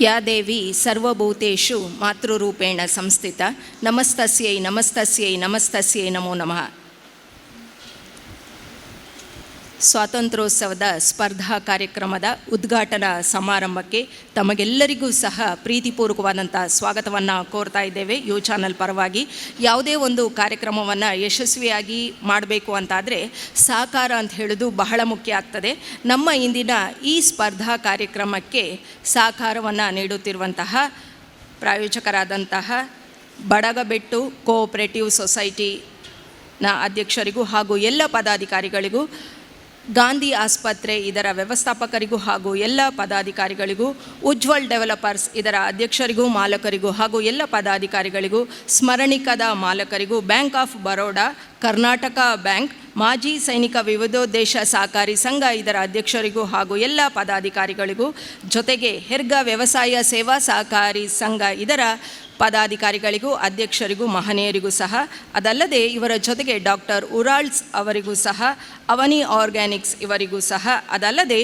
ಯಾ ದೇವಿ ಸರ್ವಭೂತೇಷು ಮಾತೃರೂಪೇಣ ಸಂಸ್ಥಿತ ನಮಸ್ತಸ್ಯೈ ನಮಸ್ತಸ್ಯೈ ನಮಸ್ತಸ್ಯೈ ನಮೋ ನಮಃ. ಸ್ವಾತಂತ್ರ್ಯೋತ್ಸವದ ಸ್ಪರ್ಧಾ ಕಾರ್ಯಕ್ರಮದ ಉದ್ಘಾಟನಾ ಸಮಾರಂಭಕ್ಕೆ ತಮಗೆಲ್ಲರಿಗೂ ಸಹ ಪ್ರೀತಿಪೂರ್ವಕವಾದಂಥ ಸ್ವಾಗತವನ್ನು ಕೋರ್ತಾ ಇದ್ದೇವೆ. ಯು ಚಾನಲ್ ಪರವಾಗಿ ಯಾವುದೇ ಒಂದು ಕಾರ್ಯಕ್ರಮವನ್ನು ಯಶಸ್ವಿಯಾಗಿ ಮಾಡಬೇಕು ಅಂತಾದರೆ ಸಹಕಾರ ಅಂತ ಹೇಳೋದು ಬಹಳ ಮುಖ್ಯ ಆಗ್ತದೆ. ನಮ್ಮ ಇಂದಿನ ಈ ಸ್ಪರ್ಧಾ ಕಾರ್ಯಕ್ರಮಕ್ಕೆ ಸಹಕಾರವನ್ನು ನೀಡುತ್ತಿರುವಂತಹ ಪ್ರಾಯೋಜಕರಾದಂತಹ ಬಡಗಬೆಟ್ಟು ಕೋಆಪರೇಟಿವ್ ಸೊಸೈಟಿನ ಅಧ್ಯಕ್ಷರಿಗೂ ಹಾಗೂ ಎಲ್ಲ ಪದಾಧಿಕಾರಿಗಳಿಗೂ, ಗಾಂಧಿ ಆಸ್ಪತ್ರೆ ಇದರ ವ್ಯವಸ್ಥಾಪಕರಿಗೂ ಹಾಗೂ ಎಲ್ಲ ಪದಾಧಿಕಾರಿಗಳಿಗೂ, ಉಜ್ವಲ್ ಡೆವಲಪರ್ಸ್ ಇದರ ಅಧ್ಯಕ್ಷರಿಗೂ ಮಾಲಕರಿಗೂ ಹಾಗೂ ಎಲ್ಲ ಪದಾಧಿಕಾರಿಗಳಿಗೂ, ಸ್ಮರಣಿಕದ ಮಾಲಕರಿಗೂ, bank of Baroda, Karnataka bank, ಮಾಜಿ ಸೈನಿಕ ವಿವಿಧೋದ್ದೇಶ ಸಹಕಾರಿ ಸಂಘ ಇದರ ಅಧ್ಯಕ್ಷರಿಗೂ ಹಾಗೂ ಎಲ್ಲ ಪದಾಧಿಕಾರಿಗಳಿಗೂ, ಜೊತೆಗೆ ಹೆರ್ಗ ವ್ಯವಸಾಯ ಸೇವಾ ಸಹಕಾರಿ ಸಂಘ ಇದರ ಪದಾಧಿಕಾರಿಗಳಿಗೂ, ಅಧ್ಯಕ್ಷರಿಗೂ, ಮಹನೀಯರಿಗೂ ಸಹ, ಅದಲ್ಲದೆ ಇವರ ಜೊತೆಗೆ ಡಾಕ್ಟರ್ ಉರಾಲ್ಸ್ ಅವರಿಗೂ ಸಹ, ಅವನಿ ಆರ್ಗ್ಯಾನಿಕ್ಸ್ ಇವರಿಗೂ ಸಹ, ಅದಲ್ಲದೆ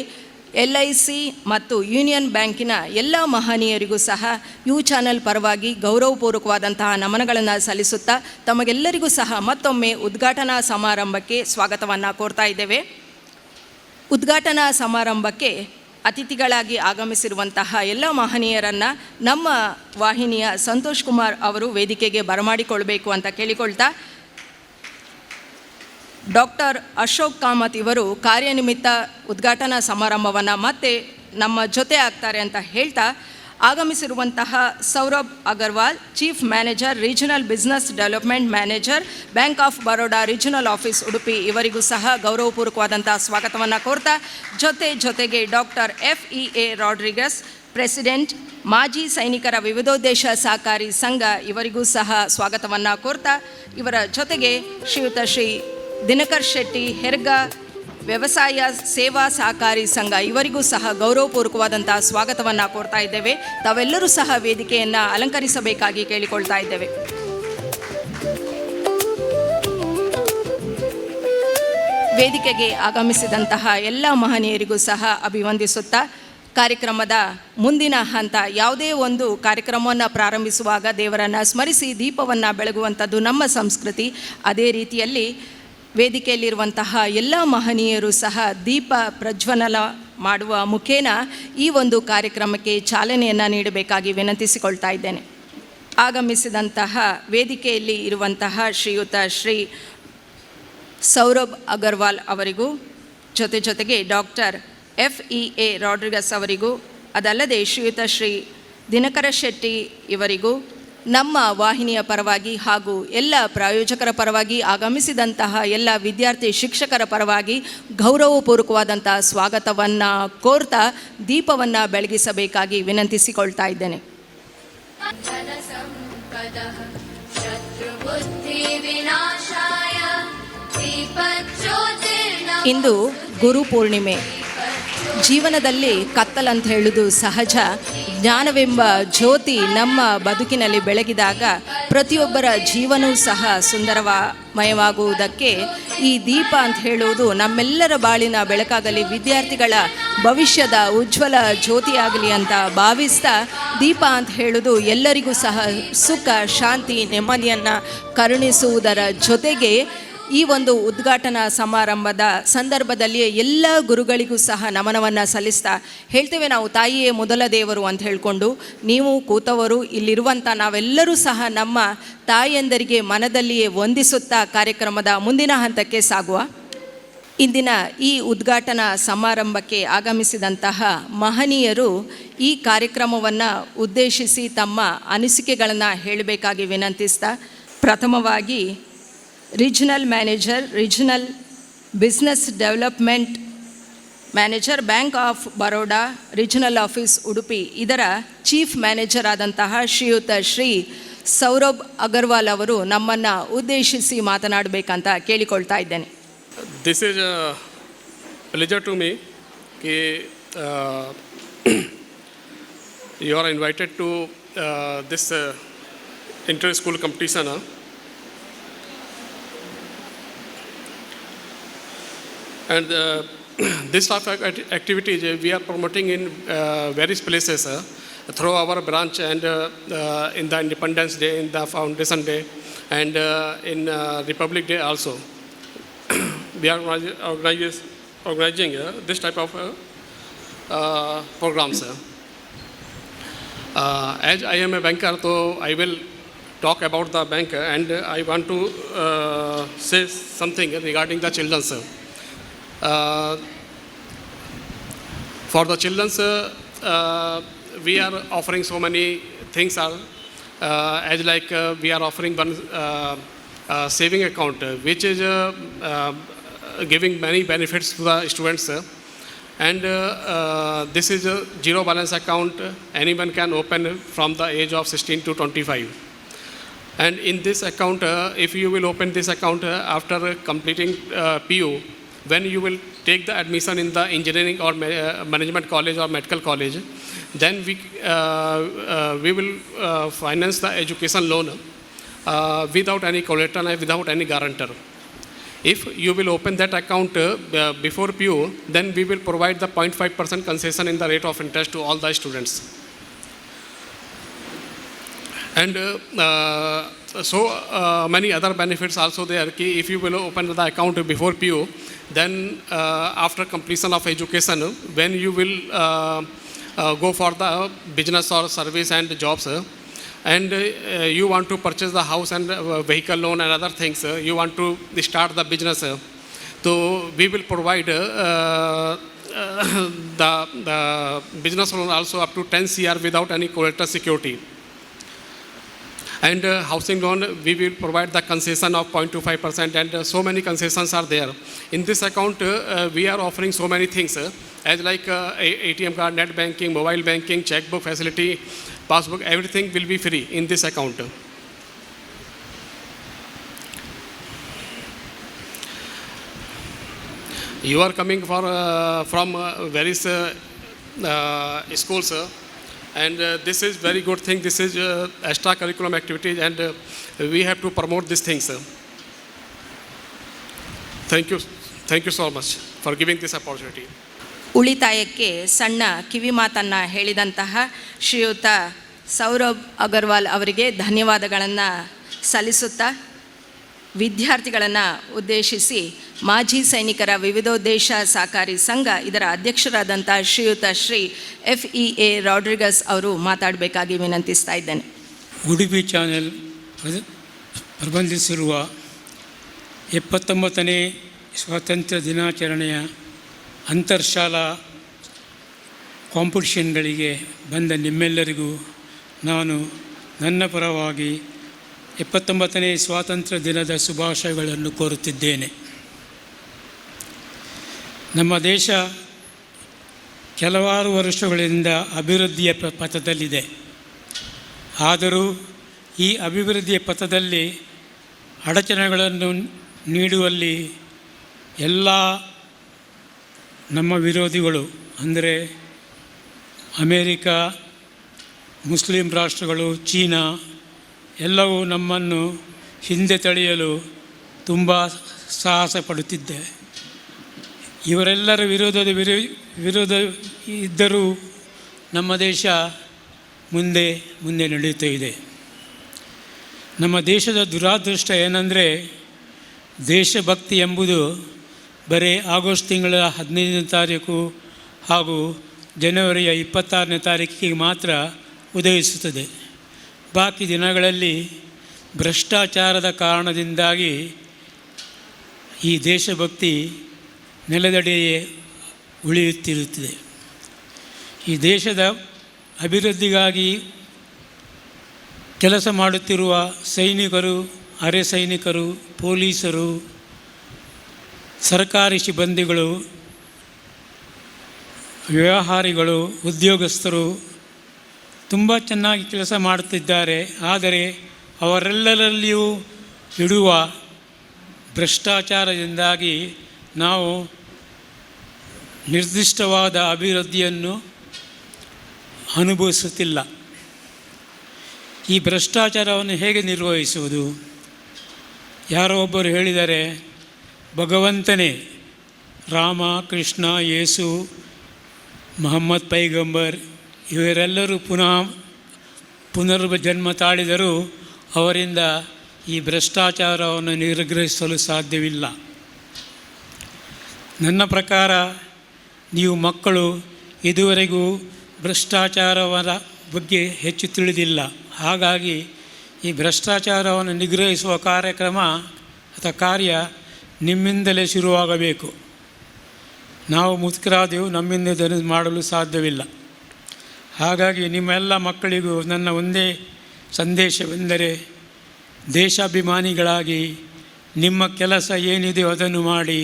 LIC ಮತ್ತು ಯೂನಿಯನ್ ಬ್ಯಾಂಕಿನ ಎಲ್ಲ ಮಹನೀಯರಿಗೂ ಸಹ ಯು ಚಾನಲ್ ಪರವಾಗಿ ಗೌರವಪೂರ್ವಕವಾದಂತಹ ನಮನಗಳನ್ನು ಸಲ್ಲಿಸುತ್ತಾ ತಮಗೆಲ್ಲರಿಗೂ ಸಹ ಮತ್ತೊಮ್ಮೆ ಉದ್ಘಾಟನಾ ಸಮಾರಂಭಕ್ಕೆ ಸ್ವಾಗತವನ್ನು ಕೋರ್ತಾ ಇದ್ದೇವೆ. ಉದ್ಘಾಟನಾ ಸಮಾರಂಭಕ್ಕೆ ಅತಿಥಿಗಳಾಗಿ ಆಗಮಿಸಿರುವಂತಹ ಎಲ್ಲ ಮಹನೀಯರನ್ನು ನಮ್ಮ ವಾಹಿನಿಯ ಸಂತೋಷ್ ಕುಮಾರ್ ಅವರು ವೇದಿಕೆಗೆ ಬರಮಾಡಿಕೊಳ್ಬೇಕು ಅಂತ ಕೇಳಿಕೊಳ್ತಾ, ಡಾಕ್ಟರ್ ಅಶೋಕ್ ಕಾಮತ್ ಇವರು ಕಾರ್ಯನಿಮಿತ್ತ ಉದ್ಘಾಟನಾ ಸಮಾರಂಭವನ್ನು ಮತ್ತೆ ನಮ್ಮ ಜೊತೆ ಆಗ್ತಾರೆ ಅಂತ ಹೇಳ್ತಾ, ಆಗಮಿಸಿರುವಂತಹ Saurabh Agarwal, chief manager, regional business development manager, bank of Baroda regional office Udupi ಇವರಿಗೂ ಸಹ ಗೌರವಪೂರ್ವಕವಾದಂಥ ಸ್ವಾಗತವನ್ನು ಕೋರ್ತಾ, ಜೊತೆಗೆ ಡಾಕ್ಟರ್ FEA ರಾಡ್ರಿಗಸ್, ಪ್ರೆಸಿಡೆಂಟ್, ಮಾಜಿ ಸೈನಿಕರ ವಿವಿಧೋದ್ದೇಶ ಸಹಕಾರಿ ಸಂಘ ಇವರಿಗೂ ಸಹ ಸ್ವಾಗತವನ್ನು ಕೋರ್ತಾ, ಇವರ ಜೊತೆಗೆ ಶ್ರೀಯುತ ಶ್ರೀ ದಿನಕರ್ ಶೆಟ್ಟಿ, ಹೆರ್ಗ ವ್ಯವಸಾಯ ಸೇವಾ ಸಹಕಾರಿ ಸಂಘ ಇವರಿಗೂ ಸಹ ಗೌರವಪೂರ್ವಕವಾದಂಥ ಸ್ವಾಗತವನ್ನು ಕೋರ್ತಾ ಇದ್ದೇವೆ. ತಾವೆಲ್ಲರೂ ಸಹ ವೇದಿಕೆಯನ್ನು ಅಲಂಕರಿಸಬೇಕಾಗಿ ಕೇಳಿಕೊಳ್ತಾ ಇದ್ದೇವೆ. ವೇದಿಕೆಗೆ ಆಗಮಿಸಿದಂತಹ ಎಲ್ಲ ಮಹನೀಯರಿಗೂ ಸಹ ಅಭಿವಂದಿಸುತ್ತಾ, ಕಾರ್ಯಕ್ರಮದ ಮುಂದಿನ ಹಂತ, ಯಾವುದೇ ಒಂದು ಕಾರ್ಯಕ್ರಮವನ್ನು ಪ್ರಾರಂಭಿಸುವಾಗ ದೇವರನ್ನು ಸ್ಮರಿಸಿ ದೀಪವನ್ನು ಬೆಳಗುವಂಥದ್ದು ನಮ್ಮ ಸಂಸ್ಕೃತಿ. ಅದೇ ರೀತಿಯಲ್ಲಿ ವೇದಿಕೆಯಲ್ಲಿರುವಂತಹ ಎಲ್ಲ ಮಹನೀಯರು ಸಹ ದೀಪ ಪ್ರಜ್ವಲನ ಮಾಡುವ ಮುಖೇನ ಈ ಒಂದು ಕಾರ್ಯಕ್ರಮಕ್ಕೆ ಚಾಲನೆಯನ್ನು ನೀಡಬೇಕಾಗಿ ವಿನಂತಿಸಿಕೊಳ್ತಾ ಇದ್ದೇನೆ. ಆಗಮಿಸಿದಂತಹ ವೇದಿಕೆಯಲ್ಲಿ ಇರುವಂತಹ ಶ್ರೀಯುತ ಶ್ರೀ ಸೌರಭ್ ಅಗರ್ವಾಲ್ ಅವರಿಗೂ, ಜೊತೆಗೆ ಡಾಕ್ಟರ್ FEA ರಾಡ್ರಿಗಸ್ ಅವರಿಗೂ, ಅದಲ್ಲದೆ ಶ್ರೀಯುತ ಶ್ರೀ ದಿನಕರ ಶೆಟ್ಟಿ ಇವರಿಗೂ, ನಮ್ಮ ವಾಹಿನಿಯ ಪರವಾಗಿ ಹಾಗೂ ಎಲ್ಲ ಪ್ರಾಯೋಜಕರ ಪರವಾಗಿ ಆಗಮಿಸಿದಂತಹ ಎಲ್ಲ ವಿದ್ಯಾರ್ಥಿ ಶಿಕ್ಷಕರ ಪರವಾಗಿ ಗೌರವಪೂರ್ವಕವಾದಂಥ ಸ್ವಾಗತವನ್ನು ಕೋರ್ತಾ ದೀಪವನ್ನು ಬೆಳಗಿಸಬೇಕಾಗಿ ವಿನಂತಿಸಿಕೊಳ್ತಾ ಇದ್ದೇನೆ. ಇಂದು ಗುರು ಪೂರ್ಣಿಮೆ. ಜೀವನದಲ್ಲಿ ಕತ್ತಲಂತ ಹೇಳುವುದು ಸಹಜ. ಜ್ಞಾನವೆಂಬ ಜ್ಯೋತಿ ನಮ್ಮ ಬದುಕಿನಲ್ಲಿ ಬೆಳಗಿದಾಗ ಪ್ರತಿಯೊಬ್ಬರ ಜೀವನವೂ ಸಹ ಸುಂದರಮಯವಾಗುವುದಕ್ಕೆ ಈ ದೀಪ ಅಂತ ಹೇಳುವುದು ನಮ್ಮೆಲ್ಲರ ಬಾಳಿನ ಬೆಳಕಾಗಲಿ, ವಿದ್ಯಾರ್ಥಿಗಳ ಭವಿಷ್ಯದ ಉಜ್ವಲ ಜ್ಯೋತಿಯಾಗಲಿ ಅಂತ ಭಾವಿಸ್ತಾ, ದೀಪ ಅಂತ ಹೇಳುವುದು ಎಲ್ಲರಿಗೂ ಸಹ ಸುಖ, ಶಾಂತಿ, ನೆಮ್ಮದಿಯನ್ನು ಕರುಣಿಸುವುದರ ಜೊತೆಗೆ ಈ ಒಂದು ಉದ್ಘಾಟನಾ ಸಮಾರಂಭದ ಸಂದರ್ಭದಲ್ಲಿ ಎಲ್ಲ ಗುರುಗಳಿಗೂ ಸಹ ನಮನವನ್ನು ಸಲ್ಲಿಸ್ತಾ ಹೇಳ್ತೇವೆ, ನಾವು ತಾಯಿಯೇ ಮೊದಲ ದೇವರು ಅಂತ ಹೇಳಿಕೊಂಡು, ನೀವು ಕೂತವರು ಇಲ್ಲಿರುವಂಥ ನಾವೆಲ್ಲರೂ ಸಹ ನಮ್ಮ ತಾಯಿಯಂದರಿಗೆ ಮನದಲ್ಲಿಯೇ ವಂದಿಸುತ್ತಾ ಕಾರ್ಯಕ್ರಮದ ಮುಂದಿನ ಹಂತಕ್ಕೆ ಸಾಗುವ. ಇಂದಿನ ಈ ಉದ್ಘಾಟನಾ ಸಮಾರಂಭಕ್ಕೆ ಆಗಮಿಸಿದಂತಹ ಮಹನೀಯರು ಈ ಕಾರ್ಯಕ್ರಮವನ್ನು ಉದ್ದೇಶಿಸಿ ತಮ್ಮ ಅನಿಸಿಕೆಗಳನ್ನು ಹೇಳಬೇಕಾಗಿ ವಿನಂತಿಸ್ತಾ, ಪ್ರಥಮವಾಗಿ regional manager, regional business development manager, bank of Baroda regional office Udupi ಇದರ ಚೀಫ್ ಮ್ಯಾನೇಜರ್ ಆದಂತಹ ಶ್ರೀಯುತ ಶ್ರೀ ಸೌರಭ್ ಅಗರ್ವಾಲ್ ಅವರು ನಮ್ಮನ್ನು ಉದ್ದೇಶಿಸಿ ಮಾತನಾಡಬೇಕಂತ ಕೇಳಿಕೊಳ್ತಾ ಇದ್ದೇನೆ. This is a pleasure to me ಕೆ you are invited to this inter school competition. And this type of activities we are promoting in various places. through our branch and in the Independence Day, in the Foundation Day, and in Republic Day also. We are organizing this type of programs. As I am a banker, so I will talk about the bank, and I want to say something regarding the children. For the children, we are offering so many things, as like we are offering one saving account, which is giving many benefits to the students. And this is a zero balance account. Anyone can open from the age of 16 to 25. And in this account, if you will open this account after completing PU, when you will take the admission in the engineering or management college or medical college, then we will finance the education loan without any collateral and without any guarantor. If you will open that account before PU, then we will provide the 0.5% concession in the rate of interest to all the students. And so many other benefits also there. If you will open the account before PU, then after completion of education, when you will go for the business or service and jobs, and you want to purchase the house and vehicle loan and other things, you want to start the business, so we will provide the business loan also up to 10 CR without any collateral security. And housing loan, we will provide the concession of 0.25%, and so many concessions are there. In this account, we are offering so many things, as like ATM card, net banking, mobile banking, checkbook facility, passbook, everything will be free in this account. You are coming from various schools, and this is very good thing. This is extra curriculum activities, and we have to promote these things. Thank you so much for giving this opportunity. ಉಳಿತಾಯಕ್ಕೆ ಸಣ್ಣ ಕಿವಿ ಮಾತನ್ನು ಹೇಳಿದಂತಹ ಶ್ರೀಯುತ ಸೌರಭ್ ಅಗರ್ವಾಲ್ ಅವರಿಗೆ ಧನ್ಯವಾದಗಳನ್ನು ಸಲ್ಲಿಸುತ್ತಾ, ವಿದ್ಯಾರ್ಥಿಗಳನ್ನು ಉದ್ದೇಶಿಸಿ ಮಾಜಿ ಸೈನಿಕರ ವಿವಿಧೋದ್ದೇಶ ಸಹಕಾರಿ ಸಂಘ ಇದರ ಅಧ್ಯಕ್ಷರಾದಂಥ ಶ್ರೀಯುತ ಶ್ರೀ FEA ರಾಡ್ರಿಗಸ್ ಅವರು ಮಾತಾಡಬೇಕಾಗಿ ವಿನಂತಿಸ್ತಾ ಇದ್ದೇನೆ. ಉಡುಪಿ ಚಾನೆಲ್ ಪ್ರಬಂಧಿಸಿರುವ 79ನೇ ಸ್ವಾತಂತ್ರ್ಯ ದಿನಾಚರಣೆಯ ಅಂತರ್ಶಾಲಾ ಕಾಂಪಿಟಿಷನ್ಗಳಿಗೆ ಬಂದ ನಿಮ್ಮೆಲ್ಲರಿಗೂ ನಾನು ನನ್ನ ಪರವಾಗಿ 79ನೇ ಸ್ವಾತಂತ್ರ್ಯ ದಿನದ ಶುಭಾಶಯಗಳನ್ನು ಕೋರುತ್ತಿದ್ದೇನೆ. ನಮ್ಮ ದೇಶ ಕೆಲವಾರು ವರ್ಷಗಳಿಂದ ಅಭಿವೃದ್ಧಿಯ ಪಥದಲ್ಲಿದೆ. ಆದರೂ ಈ ಅಭಿವೃದ್ಧಿಯ ಪಥದಲ್ಲಿ ಅಡಚಣೆಗಳನ್ನು ನೀಡುವಲ್ಲಿ ಎಲ್ಲ ನಮ್ಮ ವಿರೋಧಿಗಳು, ಅಂದರೆ ಅಮೇರಿಕಾ, ಮುಸ್ಲಿಂ ರಾಷ್ಟ್ರಗಳು, ಚೀನಾ ಎಲ್ಲವೂ ನಮ್ಮನ್ನು ಹಿಂದೆ ತಡೆಯಲು ತುಂಬ ಸಾಹಸ ಪಡುತ್ತಿದ್ದೆ. ಇವರೆಲ್ಲರ ವಿರೋಧ ಇದ್ದರೂ ನಮ್ಮ ದೇಶ ಮುಂದೆ ನಡೆಯುತ್ತಾ ಇದೆ. ನಮ್ಮ ದೇಶದ ದುರಾದೃಷ್ಟ ಏನಂದರೆ, ದೇಶಭಕ್ತಿ ಎಂಬುದು ಬರೀ ಆಗಸ್ಟ್ ತಿಂಗಳ 15ನೇ ತಾರೀಕು ಹಾಗೂ ಜನವರಿಯ 26ನೇ ತಾರೀಕಿಗೆ ಮಾತ್ರ ಉದಯಿಸುತ್ತದೆ. ಬಾಕಿ ದಿನಗಳಲ್ಲಿ ಭ್ರಷ್ಟಾಚಾರದ ಕಾರಣದಿಂದಾಗಿ ಈ ದೇಶಭಕ್ತಿ ನೆಲದಡಿಯೇ ಉಳಿಯುತ್ತಿರುತ್ತದೆ. ಈ ದೇಶದ ಅಭಿವೃದ್ಧಿಗಾಗಿ ಕೆಲಸ ಮಾಡುತ್ತಿರುವ ಸೈನಿಕರು, ಅರೆ ಸೈನಿಕರು, ಪೊಲೀಸರು, ಸರ್ಕಾರಿ ಸಿಬ್ಬಂದಿಗಳು, ವ್ಯವಹಾರಿಗಳು, ಉದ್ಯೋಗಸ್ಥರು ತುಂಬ ಚೆನ್ನಾಗಿ ಕೆಲಸ ಮಾಡುತ್ತಿದ್ದಾರೆ. ಆದರೆ ಅವರೆಲ್ಲರಲ್ಲಿಯೂ ಇಡುವ ಭ್ರಷ್ಟಾಚಾರದಿಂದಾಗಿ ನಾವು ನಿರ್ದಿಷ್ಟವಾದ ಅಭಿವೃದ್ಧಿಯನ್ನು ಅನುಭವಿಸುತ್ತಿಲ್ಲ. ಈ ಭ್ರಷ್ಟಾಚಾರವನ್ನು ಹೇಗೆ ನಿರ್ವಹಿಸುವುದು? ಯಾರೋ ಒಬ್ಬರು ಹೇಳಿದರೆ, ಭಗವಂತನೇ, ರಾಮ, ಕೃಷ್ಣ, ಯೇಸು, ಮೊಹಮ್ಮದ್ ಪೈಗಂಬರ್ ಇವರೆಲ್ಲರೂ ಪುನರ್ಜನ್ಮ ತಾಳಿದರೂ ಅವರಿಂದ ಈ ಭ್ರಷ್ಟಾಚಾರವನ್ನು ನಿಗ್ರಹಿಸಲು ಸಾಧ್ಯವಿಲ್ಲ. ನನ್ನ ಪ್ರಕಾರ ನೀವು ಮಕ್ಕಳು ಇದುವರೆಗೂ ಭ್ರಷ್ಟಾಚಾರದ ಬಗ್ಗೆ ಹೆಚ್ಚು ತಿಳಿದಿಲ್ಲ. ಹಾಗಾಗಿ ಈ ಭ್ರಷ್ಟಾಚಾರವನ್ನು ನಿಗ್ರಹಿಸುವ ಕಾರ್ಯಕ್ರಮ ಅಥವಾ ಕಾರ್ಯ ನಿಮ್ಮಿಂದಲೇ ಶುರುವಾಗಬೇಕು. ನಾವು ಮುದುಕರಾದೆವು, ನಮ್ಮಿಂದ ಇದನ್ನು ಮಾಡಲು ಸಾಧ್ಯವಿಲ್ಲ. ಹಾಗಾಗಿ ನಿಮ್ಮೆಲ್ಲ ಮಕ್ಕಳಿಗೂ ನನ್ನ ಒಂದೇ ಸಂದೇಶವೆಂದರೆ, ದೇಶಾಭಿಮಾನಿಗಳಾಗಿ ನಿಮ್ಮ ಕೆಲಸ ಏನಿದೆಯೋ ಅದನ್ನು ಮಾಡಿ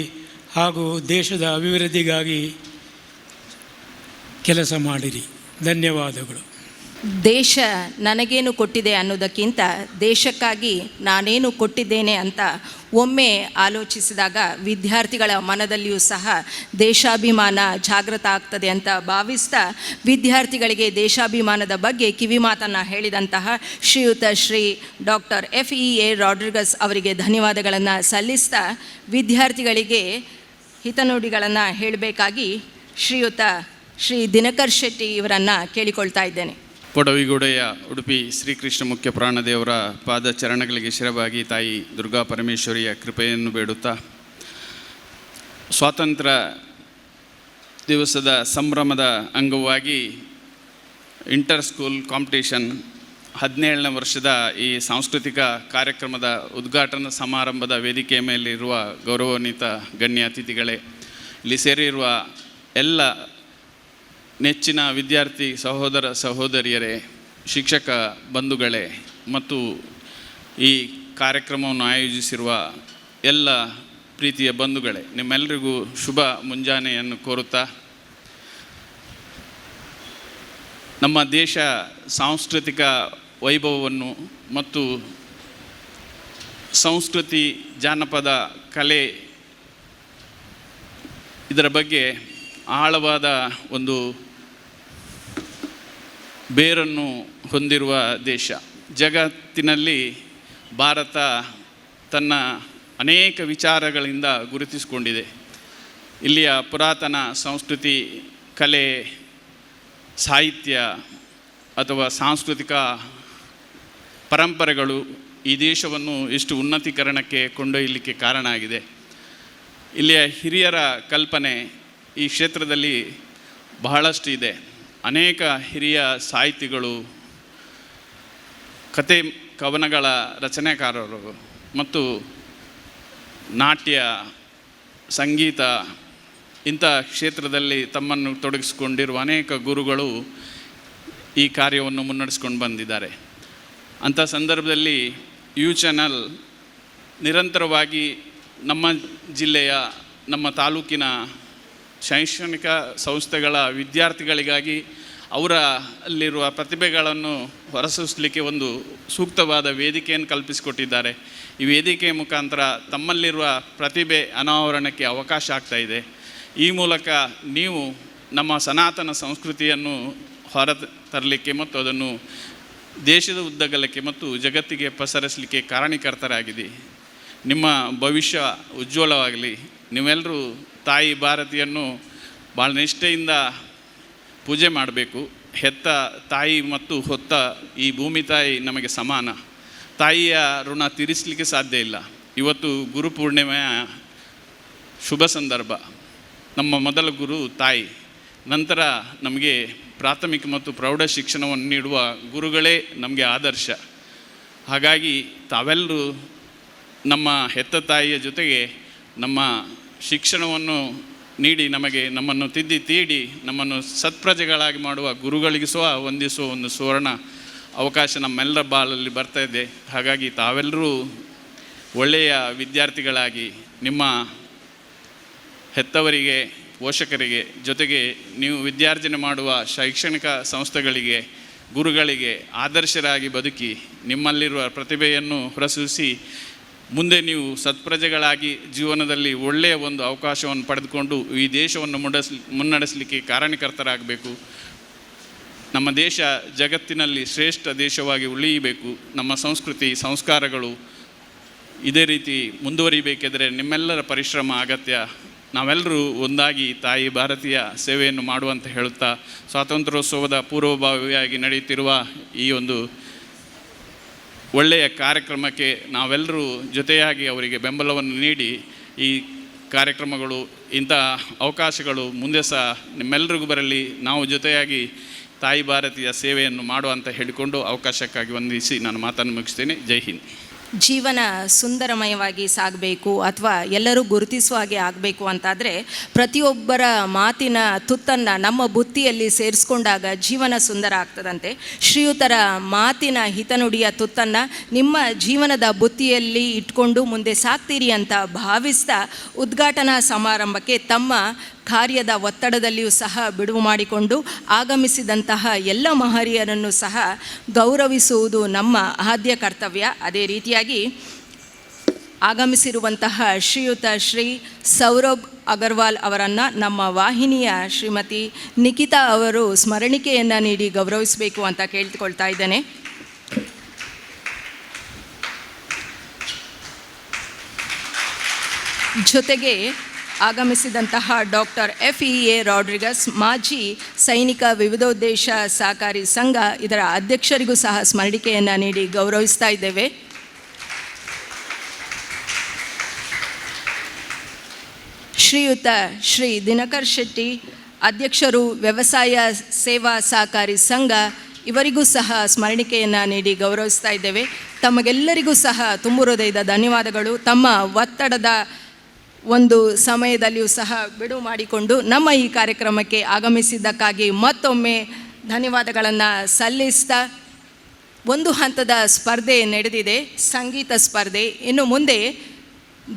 ಹಾಗೂ ದೇಶದ ಅಭಿವೃದ್ಧಿಗಾಗಿ ಕೆಲಸ ಮಾಡಿರಿ. ಧನ್ಯವಾದಗಳು. ದೇಶ ನನಗೇನು ಕೊಟ್ಟಿದೆ ಅನ್ನೋದಕ್ಕಿಂತ ದೇಶಕ್ಕಾಗಿ ನಾನೇನು ಕೊಟ್ಟಿದ್ದೇನೆ ಅಂತ ಒಮ್ಮೆ ಆಲೋಚಿಸಿದಾಗ ವಿದ್ಯಾರ್ಥಿಗಳ ಮನದಲ್ಲಿಯೂ ಸಹ ದೇಶಾಭಿಮಾನ ಜಾಗೃತ ಆಗ್ತದೆ ಅಂತ ಭಾವಿಸ್ತಾ, ವಿದ್ಯಾರ್ಥಿಗಳಿಗೆ ದೇಶಾಭಿಮಾನದ ಬಗ್ಗೆ ಕಿವಿಮಾತನ್ನು ಹೇಳಿದಂತಹ ಶ್ರೀಯುತ ಶ್ರೀ ಡಾಕ್ಟರ್ FEA ರಾಡ್ರಿಗಸ್ ಅವರಿಗೆ ಧನ್ಯವಾದಗಳನ್ನು ಸಲ್ಲಿಸ್ತಾ, ವಿದ್ಯಾರ್ಥಿಗಳಿಗೆ ಹಿತನುಡಿಗಳನ್ನು ಹೇಳಬೇಕಾಗಿ ಶ್ರೀಯುತ ಶ್ರೀ ದಿನಕರ್ ಶೆಟ್ಟಿ ಇವರನ್ನು ಕೇಳಿಕೊಳ್ತಾ ಇದ್ದೇನೆ. ಪೊಡವಿಗೋಡೆಯ ಉಡುಪಿ ಶ್ರೀಕೃಷ್ಣ ಮುಖ್ಯ ಪ್ರಾಣದೇವರ ಪಾದ ಚರಣಗಳಿಗೆ ಶಿರವಾಗಿ ತಾಯಿ ದುರ್ಗಾ ಪರಮೇಶ್ವರಿಯ ಕೃಪೆಯನ್ನು ಬೇಡುತ್ತಾ, ಸ್ವಾತಂತ್ರ್ಯ ದಿವಸದ ಸಂಭ್ರಮದ ಅಂಗವಾಗಿ ಇಂಟರ್ ಸ್ಕೂಲ್ ಕಾಂಪಿಟೇಷನ್ 17ನೇ ವರ್ಷದ ಈ ಸಾಂಸ್ಕೃತಿಕ ಕಾರ್ಯಕ್ರಮದ ಉದ್ಘಾಟನಾ ಸಮಾರಂಭದ ವೇದಿಕೆಯ ಮೇಲಿರುವ ಗೌರವಾನ್ವಿತ ಗಣ್ಯ ಅತಿಥಿಗಳೇ, ಇಲ್ಲಿ ಸೇರಿರುವ ಎಲ್ಲ ನೆಚ್ಚಿನ ವಿದ್ಯಾರ್ಥಿ ಸಹೋದರ ಸಹೋದರಿಯರೇ, ಶಿಕ್ಷಕ ಬಂಧುಗಳೇ ಮತ್ತು ಈ ಕಾರ್ಯಕ್ರಮವನ್ನು ಆಯೋಜಿಸಿರುವ ಎಲ್ಲ ಪ್ರೀತಿಯ ಬಂಧುಗಳೇ, ನಿಮ್ಮೆಲ್ಲರಿಗೂ ಶುಭ ಮುಂಜಾನೆಯನ್ನು ಕೋರುತ್ತಾ, ನಮ್ಮ ದೇಶ ಸಾಂಸ್ಕೃತಿಕ ವೈಭವವನ್ನು ಮತ್ತು ಸಂಸ್ಕೃತಿ, ಜಾನಪದ ಕಲೆ ಇದರ ಬಗ್ಗೆ ಆಳವಾದ ಒಂದು ಬೇರನ್ನು ಹೊಂದಿರುವ ದೇಶ. ಜಗತ್ತಿನಲ್ಲಿ ಭಾರತ ತನ್ನ ಅನೇಕ ವಿಚಾರಗಳಿಂದ ಗುರುತಿಸಿಕೊಂಡಿದೆ. ಇಲ್ಲಿಯ ಪುರಾತನ ಸಂಸ್ಕೃತಿ, ಕಲೆ, ಸಾಹಿತ್ಯ ಅಥವಾ ಸಾಂಸ್ಕೃತಿಕ ಪರಂಪರೆಗಳು ಈ ದೇಶವನ್ನು ಎಷ್ಟು ಉನ್ನತೀಕರಣಕ್ಕೆ ಕೊಂಡೊಯ್ಯಲಿಕ್ಕೆ ಕಾರಣ ಆಗಿದೆ. ಇಲ್ಲಿಯ ಹಿರಿಯರ ಕಲ್ಪನೆ ಈ ಕ್ಷೇತ್ರದಲ್ಲಿ ಬಹಳಷ್ಟು ಇದೆ. ಅನೇಕ ಹಿರಿಯ ಸಾಹಿತಿಗಳು, ಕತೆ ಕವನಗಳ ರಚನೆಕಾರರು ಮತ್ತು ನಾಟ್ಯ, ಸಂಗೀತ ಇಂಥ ಕ್ಷೇತ್ರದಲ್ಲಿ ತಮ್ಮನ್ನು ತೊಡಗಿಸಿಕೊಂಡಿರುವ ಅನೇಕ ಗುರುಗಳು ಈ ಕಾರ್ಯವನ್ನು ಮುನ್ನಡೆಸ್ಕೊಂಡು ಬಂದಿದ್ದಾರೆ. ಅಂಥ ಸಂದರ್ಭದಲ್ಲಿ ಯು ಚಾನಲ್ ನಿರಂತರವಾಗಿ ನಮ್ಮ ಜಿಲ್ಲೆಯ, ನಮ್ಮ ತಾಲೂಕಿನ ಶೈಕ್ಷಣಿಕ ಸಂಸ್ಥೆಗಳ ವಿದ್ಯಾರ್ಥಿಗಳಿಗಾಗಿ ಅವರಲ್ಲಿರುವ ಪ್ರತಿಭೆಗಳನ್ನು ಹೊರಸೂಸಲಿಕ್ಕೆ ಒಂದು ಸೂಕ್ತವಾದ ವೇದಿಕೆಯನ್ನು ಕಲ್ಪಿಸಿಕೊಟ್ಟಿದ್ದಾರೆ. ಈ ವೇದಿಕೆಯ ಮುಖಾಂತರ ತಮ್ಮಲ್ಲಿರುವ ಪ್ರತಿಭೆ ಅನಾವರಣಕ್ಕೆ ಅವಕಾಶ ಆಗ್ತಾ ಇದೆ. ಈ ಮೂಲಕ ನೀವು ನಮ್ಮ ಸನಾತನ ಸಂಸ್ಕೃತಿಯನ್ನು ಹೊರ ತರಲಿಕ್ಕೆ ಮತ್ತು ಅದನ್ನು ದೇಶದ ಉದ್ದಗಲಕ್ಕೆ ಮತ್ತು ಜಗತ್ತಿಗೆ ಪಸರಿಸಲಿಕ್ಕೆ ಕಾರಣೀಕರ್ತರಾಗಿದೆ. ನಿಮ್ಮ ಭವಿಷ್ಯ ಉಜ್ವಲವಾಗಲಿ. ನೀವೆಲ್ಲರೂ ತಾಯಿ ಭಾರತಿಯನ್ನು ಭಾಳ ನಿಷ್ಠೆಯಿಂದ ಪೂಜೆ ಮಾಡಬೇಕು. ಹೆತ್ತ ತಾಯಿ ಮತ್ತು ಹೊತ್ತ ಈ ಭೂಮಿ ತಾಯಿ ನಮಗೆ ಸಮಾನ. ತಾಯಿಯ ಋಣ ತೀರಿಸಲಿಕ್ಕೆ ಸಾಧ್ಯ ಇಲ್ಲ. ಇವತ್ತು ಗುರುಪೂರ್ಣಿಮೆಯ ಶುಭ ಸಂದರ್ಭ. ನಮ್ಮ ಮೊದಲ ಗುರು ತಾಯಿ, ನಂತರ ನಮಗೆ ಪ್ರಾಥಮಿಕ ಮತ್ತು ಪ್ರೌಢ ಶಿಕ್ಷಣವನ್ನು ನೀಡುವ ಗುರುಗಳೇ ನಮಗೆ ಆದರ್ಶ. ಹಾಗಾಗಿ ತಾವೆಲ್ಲರೂ ನಮ್ಮ ಹೆತ್ತ ತಾಯಿಯ ಜೊತೆಗೆ ನಮ್ಮ ಶಿಕ್ಷಣವನ್ನು ನೀಡಿ ನಮ್ಮನ್ನು ತೀಡಿ ನಮ್ಮನ್ನು ಸತ್ಪ್ರಜೆಗಳಾಗಿ ಮಾಡುವ ಗುರುಗಳಿಗೆ ಸಹ ವಂದಿಸುವ ಒಂದು ಸುವರ್ಣ ಅವಕಾಶ ನಮ್ಮೆಲ್ಲರ ಬಾಳಲ್ಲಿ ಬರ್ತಾ ಇದೆ. ಹಾಗಾಗಿ ತಾವೆಲ್ಲರೂ ಒಳ್ಳೆಯ ವಿದ್ಯಾರ್ಥಿಗಳಾಗಿ ನಿಮ್ಮ ಹೆತ್ತವರಿಗೆ, ಪೋಷಕರಿಗೆ, ಜೊತೆಗೆ ನೀವು ವಿದ್ಯಾರ್ಜನೆ ಮಾಡುವ ಶೈಕ್ಷಣಿಕ ಸಂಸ್ಥೆಗಳಿಗೆ, ಗುರುಗಳಿಗೆ ಆದರ್ಶರಾಗಿ ಬದುಕಿ ನಿಮ್ಮಲ್ಲಿರುವ ಪ್ರತಿಭೆಯನ್ನು ಹೊರಸೂಸಿ ಮುಂದೆ ನೀವು ಸತ್ಪ್ರಜೆಗಳಾಗಿ ಜೀವನದಲ್ಲಿ ಒಳ್ಳೆಯ ಒಂದು ಅವಕಾಶವನ್ನು ಪಡೆದುಕೊಂಡು ಈ ದೇಶವನ್ನು ಮುನ್ನಡೆಸಲಿಕ್ಕೆ ಕಾರಣೀಕರ್ತರಾಗಬೇಕು. ನಮ್ಮ ದೇಶ ಜಗತ್ತಿನಲ್ಲಿ ಶ್ರೇಷ್ಠ ದೇಶವಾಗಿ ಉಳಿಯಬೇಕು. ನಮ್ಮ ಸಂಸ್ಕೃತಿ, ಸಂಸ್ಕಾರಗಳು ಇದೇ ರೀತಿ ಮುಂದುವರಿಬೇಕೆಂದರೆ ನಿಮ್ಮೆಲ್ಲರ ಪರಿಶ್ರಮ ಅಗತ್ಯ. ನಾವೆಲ್ಲರೂ ಒಂದಾಗಿ ತಾಯಿ ಭಾರತೀಯ ಸೇವೆಯನ್ನು ಮಾಡುವಂತ ಹೇಳುತ್ತಾ, ಸ್ವಾತಂತ್ರ್ಯೋತ್ಸವದ ಪೂರ್ವಭಾವಿಯಾಗಿ ನಡೆಯುತ್ತಿರುವ ಈ ಒಂದು ಒಳ್ಳೆಯ ಕಾರ್ಯಕ್ರಮಕ್ಕೆ ನಾವೆಲ್ಲರೂ ಜೊತೆಯಾಗಿ ಅವರಿಗೆ ಬೆಂಬಲವನ್ನು ನೀಡಿ ಈ ಕಾರ್ಯಕ್ರಮಗಳು, ಇಂಥ ಅವಕಾಶಗಳು ಮುಂದೆ ಸಹ ನಿಮ್ಮೆಲ್ಲರಿಗೂ ಬರಲಿ, ನಾವು ಜೊತೆಯಾಗಿ ತಾಯಿ ಭಾರತೀಯ ಸೇವೆಯನ್ನು ಮಾಡುವಂತ ಹೇಳಿಕೊಂಡು ಅವಕಾಶಕ್ಕಾಗಿ ವಂದಿಸಿ ನಾನು ಮಾತನ್ನು ಮುಗಿಸ್ತೇನೆ. ಜೈ ಹಿಂದ್. ಜೀವನ ಸುಂದರಮಯವಾಗಿ ಸಾಗಬೇಕು ಅಥವಾ ಎಲ್ಲರೂ ಗುರುತಿಸುವ ಹಾಗೆ ಆಗಬೇಕು ಅಂತಾದರೆ ಪ್ರತಿಯೊಬ್ಬರ ಮಾತಿನ ತುತ್ತನ್ನು ನಮ್ಮ ಬುತ್ತಿಯಲ್ಲಿ ಸೇರಿಸ್ಕೊಂಡಾಗ ಜೀವನ ಸುಂದರ ಆಗ್ತದಂತೆ. ಶ್ರೀಯುತರ ಮಾತಿನ ಹಿತನುಡಿಯ ತುತ್ತನ್ನು ನಿಮ್ಮ ಜೀವನದ ಬುತ್ತಿಯಲ್ಲಿ ಇಟ್ಕೊಂಡು ಮುಂದೆ ಸಾಗ್ತೀರಿ ಅಂತ ಭಾವಿಸ್ತಾ ಉದ್ಘಾಟನಾ ಸಮಾರಂಭಕ್ಕೆ ತಮ್ಮ ಕಾರ್ಯದ ಒತ್ತಡದಲ್ಲಿಯೂ ಸಹ ಬಿಡುವು ಮಾಡಿಕೊಂಡು ಆಗಮಿಸಿದಂತಹ ಎಲ್ಲ ಮಹನೀಯರನ್ನು ಸಹ ಗೌರವಿಸುವುದು ನಮ್ಮ ಆದ್ಯ ಕರ್ತವ್ಯ. ಅದೇ ರೀತಿಯಾಗಿ ಆಗಮಿಸಿರುವಂತಹ ಶ್ರೀಯುತ ಶ್ರೀ ಸೌರಭ್ ಅಗರ್ವಾಲ್ ಅವರನ್ನು ನಮ್ಮ ವಾಹಿನಿಯ ಶ್ರೀಮತಿ ನಿಖಿತಾ ಅವರು ಸ್ಮರಣಿಕೆಯನ್ನು ನೀಡಿ ಗೌರವಿಸಬೇಕು ಅಂತ ಕೇಳಿಕೊಳ್ತಾ ಇದ್ದೇನೆ. ಜೊತೆಗೆ ಆಗಮಿಸಿದಂತಹ ಡಾಕ್ಟರ್ FEA ರಾಡ್ರಿಗಸ್, ಮಾಜಿ ಸೈನಿಕ ವಿವಿಧೋದ್ದೇಶ ಸಹಕಾರಿ ಸಂಘ, ಇದರ ಅಧ್ಯಕ್ಷರಿಗೂ ಸಹ ಸ್ಮರಣಿಕೆಯನ್ನು ನೀಡಿ ಗೌರವಿಸ್ತಾ ಇದ್ದೇವೆ. ಶ್ರೀಯುತ ಶ್ರೀ ದಿನಕರ್ ಶೆಟ್ಟಿ, ಅಧ್ಯಕ್ಷರು ವ್ಯವಸಾಯ ಸೇವಾ ಸಹಕಾರಿ ಸಂಘ, ಇವರಿಗೂ ಸಹ ಸ್ಮರಣಿಕೆಯನ್ನು ನೀಡಿ ಗೌರವಿಸ್ತಾ ಇದ್ದೇವೆ. ತಮಗೆಲ್ಲರಿಗೂ ಸಹ ತುಂಬು ಹೃದಯದ ಧನ್ಯವಾದಗಳು. ತಮ್ಮ ಒತ್ತಡದ ಒಂದು ಸಮಯದಲ್ಲಿಯೂ ಸಹ ಬಿಡುವು ಮಾಡಿಕೊಂಡು ನಮ್ಮ ಈ ಕಾರ್ಯಕ್ರಮಕ್ಕೆ ಆಗಮಿಸಿದ್ದಕ್ಕಾಗಿ ಮತ್ತೊಮ್ಮೆ ಧನ್ಯವಾದಗಳನ್ನು ಸಲ್ಲಿಸ್ತಾ, ಒಂದು ಹಂತದ ಸ್ಪರ್ಧೆ ನಡೆದಿದೆ, ಸಂಗೀತ ಸ್ಪರ್ಧೆ. ಇನ್ನು ಮುಂದೆ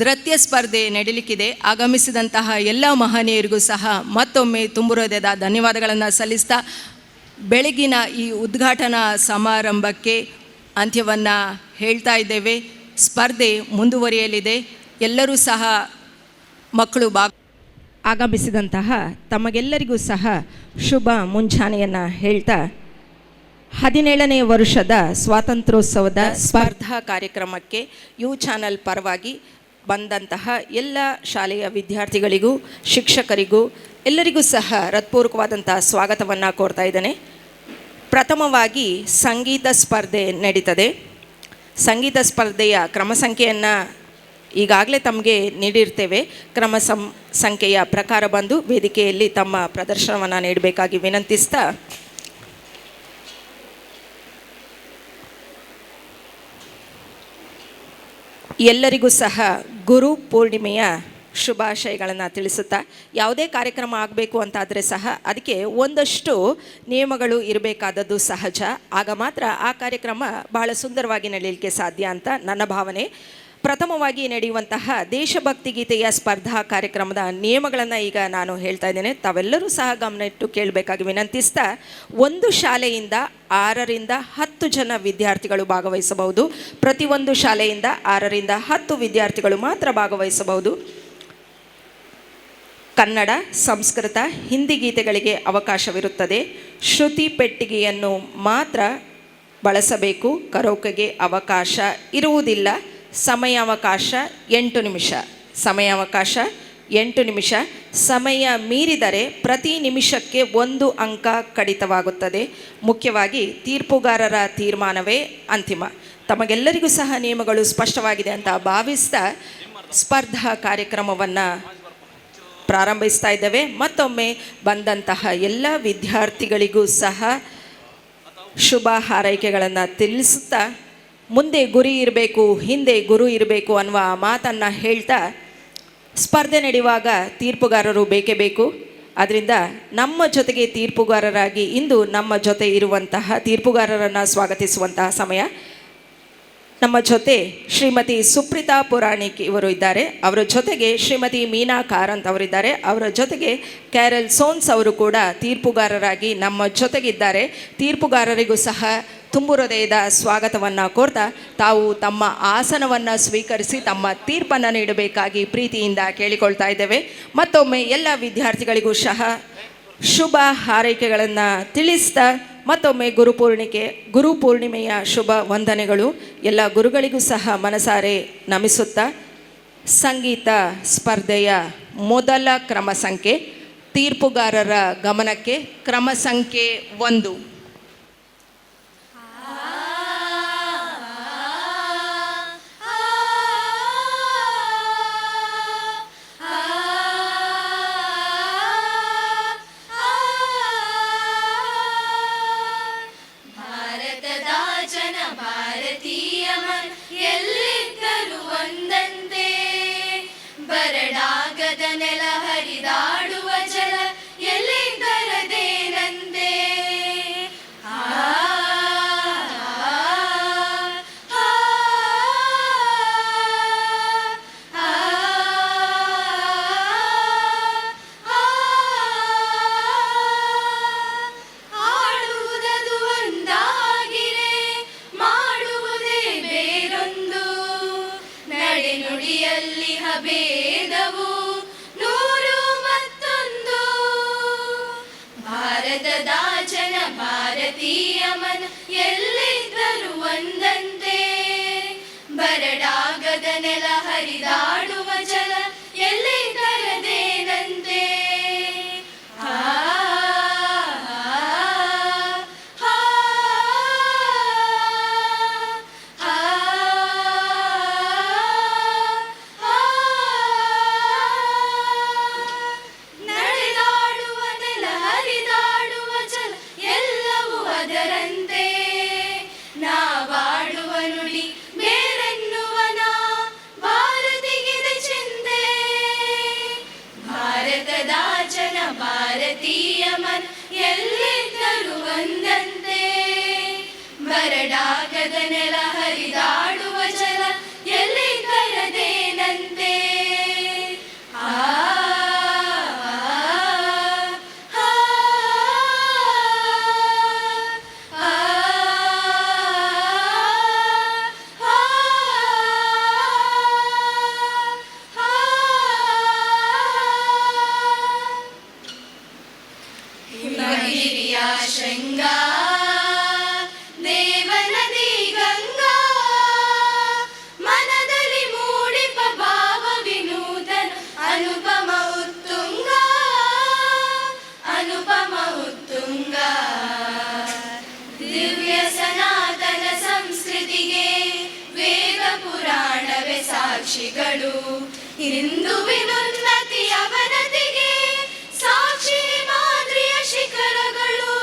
ನೃತ್ಯ ಸ್ಪರ್ಧೆ ನಡೀಲಿಕ್ಕಿದೆ. ಆಗಮಿಸಿದಂತಹ ಎಲ್ಲ ಮಹನೀಯರಿಗೂ ಸಹ ಮತ್ತೊಮ್ಮೆ ತುಂಬು ಹೃದಯದ ಧನ್ಯವಾದಗಳನ್ನು ಸಲ್ಲಿಸ್ತಾ ಬೆಳಗಿನ ಈ ಉದ್ಘಾಟನಾ ಸಮಾರಂಭಕ್ಕೆ ಅಂತ್ಯವನ್ನು ಹೇಳ್ತಾ ಇದ್ದೇವೆ. ಸ್ಪರ್ಧೆ ಮುಂದುವರಿಯಲಿದೆ. ಎಲ್ಲರೂ ಸಹ ಮಕ್ಕಳು ಆಗಮಿಸಿದಂತಹ ತಮಗೆಲ್ಲರಿಗೂ ಸಹ ಶುಭ ಮುಂಜಾನೆಯನ್ನು ಹೇಳ್ತಾ 17ನೇ ವರ್ಷದ ಸ್ವಾತಂತ್ರ್ಯೋತ್ಸವದ ಸ್ಪರ್ಧಾ ಕಾರ್ಯಕ್ರಮಕ್ಕೆ ಯು ಚಾನಲ್ ಪರವಾಗಿ ಬಂದಂತಹ ಎಲ್ಲ ಶಾಲೆಯ ವಿದ್ಯಾರ್ಥಿಗಳಿಗೂ ಶಿಕ್ಷಕರಿಗೂ ಎಲ್ಲರಿಗೂ ಸಹ ಹೃತ್ಪೂರ್ವಕವಾದಂಥ ಸ್ವಾಗತವನ್ನು ಕೋರ್ತಾ ಇದ್ದೇನೆ. ಪ್ರಥಮವಾಗಿ ಸಂಗೀತ ಸ್ಪರ್ಧೆ ನಡೀತದೆ. ಸಂಗೀತ ಸ್ಪರ್ಧೆಯ ಕ್ರಮ ಸಂಖ್ಯೆಯನ್ನು ಈಗಾಗಲೇ ತಮಗೆ ನೀಡಿರ್ತೇವೆ. ಕ್ರಮ ಸಂಖ್ಯೆಯ ಪ್ರಕಾರ ಬಂದು ವೇದಿಕೆಯಲ್ಲಿ ತಮ್ಮ ಪ್ರದರ್ಶನವನ್ನು ನೀಡಬೇಕಾಗಿ ವಿನಂತಿಸ್ತಾ, ಎಲ್ಲರಿಗೂ ಸಹ ಗುರು ಪೂರ್ಣಿಮೆಯ ಶುಭಾಶಯಗಳನ್ನು ತಿಳಿಸುತ್ತಾ, ಯಾವುದೇ ಕಾರ್ಯಕ್ರಮ ಆಗಬೇಕು ಅಂತಾದರೆ ಸಹ ಅದಕ್ಕೆ ಒಂದಷ್ಟು ನಿಯಮಗಳು ಇರಬೇಕಾದದ್ದು ಸಹಜ. ಆಗ ಮಾತ್ರ ಆ ಕಾರ್ಯಕ್ರಮ ಬಹಳ ಸುಂದರವಾಗಿ ನಡೆಯಲಿಕ್ಕೆ ಸಾಧ್ಯ ಅಂತ ನನ್ನ ಭಾವನೆ. ಪ್ರಥಮವಾಗಿ ನಡೆಯುವಂತಹ ದೇಶಭಕ್ತಿ ಗೀತೆಯ ಸ್ಪರ್ಧಾ ಕಾರ್ಯಕ್ರಮದ ನಿಯಮಗಳನ್ನು ಈಗ ನಾನು ಹೇಳ್ತಾ ಇದ್ದೇನೆ. ತಾವೆಲ್ಲರೂ ಸಹ ಗಮನ ಇಟ್ಟು ಕೇಳಬೇಕಾಗಿ ವಿನಂತಿಸ್ತಾ, ಒಂದು ಶಾಲೆಯಿಂದ 6ರಿಂದ 10 ಜನ ವಿದ್ಯಾರ್ಥಿಗಳು ಭಾಗವಹಿಸಬಹುದು. ಪ್ರತಿಯೊಂದು ಶಾಲೆಯಿಂದ 6ರಿಂದ 10 ವಿದ್ಯಾರ್ಥಿಗಳು ಮಾತ್ರ ಭಾಗವಹಿಸಬಹುದು. ಕನ್ನಡ, ಸಂಸ್ಕೃತ, ಹಿಂದಿ ಗೀತೆಗಳಿಗೆ ಅವಕಾಶವಿರುತ್ತದೆ. ಶ್ರುತಿ ಪೆಟ್ಟಿಗೆಯನ್ನು ಮಾತ್ರ ಬಳಸಬೇಕು. ಕರೋಕೆಗೆ ಅವಕಾಶ ಇರುವುದಿಲ್ಲ. ಸಮಯಾವಕಾಶ 8 ನಿಮಿಷ. ಸಮಯಾವಕಾಶ 8 ನಿಮಿಷ. ಸಮಯ ಮೀರಿದರೆ ಪ್ರತಿ ನಿಮಿಷಕ್ಕೆ 1 ಅಂಕ ಕಡಿತವಾಗುತ್ತದೆ. ಮುಖ್ಯವಾಗಿ ತೀರ್ಪುಗಾರರ ತೀರ್ಮಾನವೇ ಅಂತಿಮ. ತಮಗೆಲ್ಲರಿಗೂ ಸಹ ನಿಯಮಗಳು ಸ್ಪಷ್ಟವಾಗಿದೆ ಅಂತ ಭಾವಿಸ್ತಾ ಸ್ಪರ್ಧಾ ಕಾರ್ಯಕ್ರಮವನ್ನು ಪ್ರಾರಂಭಿಸ್ತಾ ಇದ್ದೇವೆ. ಮತ್ತೊಮ್ಮೆ ಬಂದಂತಹ ಎಲ್ಲ ವಿದ್ಯಾರ್ಥಿಗಳಿಗೂ ಸಹ ಶುಭ ಹಾರೈಕೆಗಳನ್ನು ತಿಳಿಸುತ್ತಾ, ಮುಂದೆ ಗುರಿ ಇರಬೇಕು, ಹಿಂದೆ ಗುರು ಇರಬೇಕು ಅನ್ನುವ ಮಾತನ್ನು ಹೇಳ್ತಾ, ಸ್ಪರ್ಧೆ ನಡೆಯುವಾಗ ತೀರ್ಪುಗಾರರು ಬೇಕೇ ಬೇಕು. ಆದ್ದರಿಂದ ನಮ್ಮ ಜೊತೆಗೆ ತೀರ್ಪುಗಾರರಾಗಿ ಇಂದು ನಮ್ಮ ಜೊತೆ ಇರುವಂತಹ ತೀರ್ಪುಗಾರರನ್ನು ಸ್ವಾಗತಿಸುವಂತಹ ಸಮಯ. ನಮ್ಮ ಜೊತೆ ಶ್ರೀಮತಿ ಸುಪ್ರೀತಾ ಪುರಾಣಿಕ್ ಇವರು ಇದ್ದಾರೆ. ಅವರ ಜೊತೆಗೆ ಶ್ರೀಮತಿ ಮೀನಾ ಕಾರಂತ್ ಅವರಿದ್ದಾರೆ. ಅವರ ಜೊತೆಗೆ ಕ್ಯಾರಲ್ ಸೋನ್ಸ್ ಅವರು ಕೂಡ ತೀರ್ಪುಗಾರರಾಗಿ ನಮ್ಮ ಜೊತೆಗಿದ್ದಾರೆ. ತೀರ್ಪುಗಾರರಿಗೂ ಸಹ ತುಂಬು ಹೃದಯದ ಸ್ವಾಗತವನ್ನು ಕೋರ್ತಾ, ತಾವು ತಮ್ಮ ಆಸನವನ್ನು ಸ್ವೀಕರಿಸಿ ತಮ್ಮ ತೀರ್ಪನ್ನು ನೀಡಬೇಕಾಗಿ ಪ್ರೀತಿಯಿಂದ ಕೇಳಿಕೊಳ್ತಾ ಇದ್ದೇವೆ. ಮತ್ತೊಮ್ಮೆ ಎಲ್ಲ ವಿದ್ಯಾರ್ಥಿಗಳಿಗೂ ಸಹ ಶುಭ ಹಾರೈಕೆಗಳನ್ನು ತಿಳಿಸ್ತಾ, ಮತ್ತೊಮ್ಮೆ ಗುರುಪೂರ್ಣಿಮೆಯ ಶುಭ ವಂದನೆಗಳು. ಎಲ್ಲ ಗುರುಗಳಿಗೂ ಸಹ ಮನಸಾರೆ ನಮಿಸುತ್ತಾ, ಸಂಗೀತ ಸ್ಪರ್ಧೆಯ ಮೊದಲ ಕ್ರಮ ಸಂಖ್ಯೆ ತೀರ್ಪುಗಾರರ ಗಮನಕ್ಕೆ. ಕ್ರಮ ಸಂಖ್ಯೆ 1. ಭಾರತದ ಜನ ಭಾರತೀಯ ಮನ ಎಲ್ಲಿದ್ದರೂ ಒಂದಂತೆ, ಬರಡಾಗದ ನೆಲ ಹರಿದಾಡುವ ಜಲ ಎಲ್ಲಿದ್ದರದೇನಂತೆ. ಆಡುವುದದು ಒಂದಾಗಿರೆ ಮಾಡುವುದೇ ಬೇರೊಂದು, ನಡೆನುಡಿಯಲ್ಲಿ ಭೇದವು ನೂರು ಮತ್ತೊಂದು. ಭಾರತದ ಜನ ಭಾರತೀಯ ಮನ ಎಲ್ಲಿದ್ದರೂ ಒಂದಂತೆ, ಬರಡಾಗದ ನೆಲ ಹರಿದಾಡುವ ಜಲ ಎಲ್ಲಿದ್ದರದೇನಂತೆ. ನಡೆದಾಡುವ ನೆಲ ಹರಿದಾಡುವ ಜಲ ಎಲ್ಲವೂ ಅದರಂತೆ, ನಾವಾಡುವ ನುಡಿ ಬೇರೆನ್ನುವನ ಭಾರತಿಗಿದೆ ಚಿಂತೆ. ಭಾರತದ ಜನ ಭಾರತೀಯ ಮನ ಎಲ್ಲಿದ್ದರೂ ಒಂದಂತೆ, ಬರಡಾಗದ ನೆಲ ಹರಿದಾಡುವ ಜಲ ಎಲ್ಲಿದ್ದರದೇನಂತೆ. ಹಿಮಗಿರಿಯ ಶೃಂಗಾ ದೇವನದಿ ಗಂಗಾ, ಮನದಲ್ಲಿ ಮೂಡಿಪ ಭಾವ ವಿನೂತನ ಅನುಪಮ ಉತ್ತುಂಗ, ಅನುಪಮ ಉತ್ತುಂಗ. ದಿವ್ಯ ಸನಾತನ ಸಂಸ್ಕೃತಿಗೆ ವೇದ ಪುರಾಣವೇ ಸಾಕ್ಷಿಗಳು, ಹಿಂದುವಿನುನ್ನತಿ ಅವನತಿಗೆ ಸಾಕ್ಷಿ ಮಾದರಿಯ ಶಿಖರಗಳು.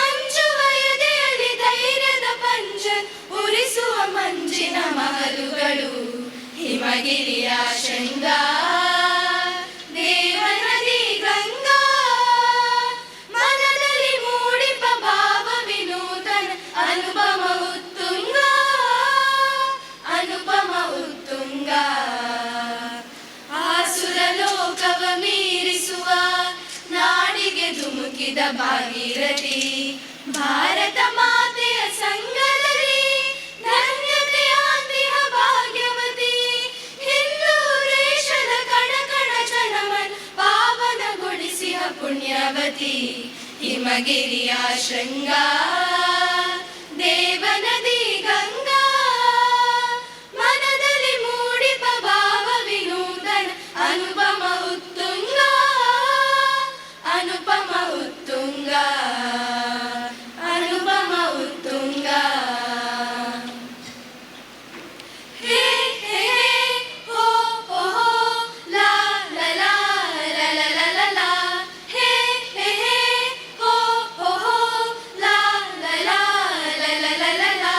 ಅಂಜುವ ಎದೆಯಲ್ಲಿ ಧೈರ್ಯದ ಪಂಜ ಉರಿಸುವ ಮಂಜಿನ ಮಹಲುಗಳು. ಹಿಮಗಿರಿಯ ಶೃಂಗಾ ದೇವನದಿ ಗಂಗಾ, ಮನದಲ್ಲಿ ಮೂಡಿಪ ಭಾವ ವಿನೂತನ ಅನುಪಮ ಉತ್ತುಂಗ, ಅನುಪಮ ಉತ್ತುಂಗ. ಆಸುರ ಲೋಕವ ಮೀರಿಸುವ ನಾಡಿಗೆ ಧುಮುಕಿದ ಭಾಗೀರಥಿ, ಭಾರತ ಮಾತೆಯ ಸಂಗದಲ್ಲಿ ಧನ್ಯತೆಯಾಂದಿಹ ಭಾಗ್ಯವತಿ. ಹಿಂದೂ ದೇಶದ ಕಣ ಕಣ ಜನಮನ ಪಾವನಗೊಳಿಸಿಹ ಪುಣ್ಯವತಿ. ಹಿಮಗಿರಿಯ ಶೃಂಗಾ ದೇವನದಿ ಗಂಗಾ, ಮನದಲ್ಲಿ ಮೂಡಿಪ ಭಾವ ವಿನೂತನ ಅನುಪಮ ಉತ್ತುಂಗ, ಅನುಪಮ ಉತ್ತುಂಗ, ಅನುಪಮ ಉತ್ತುಂಗ. ಹೇ ಹೇ ಹೇ ಹೋ ಹೋ ಹೋ ಲಾ ಲಾ ಲಾ ಲಾ ಲಾ ಲಾ ಲಾ ಲಾ. ಹೇ ಹೇ ಹೇ ಹೋ ಹೋ ಹೋ ಲಾ ಲಾ ಲಾ ಲಾ ಲಾ ಲಾ ಲಾ ಲಾ.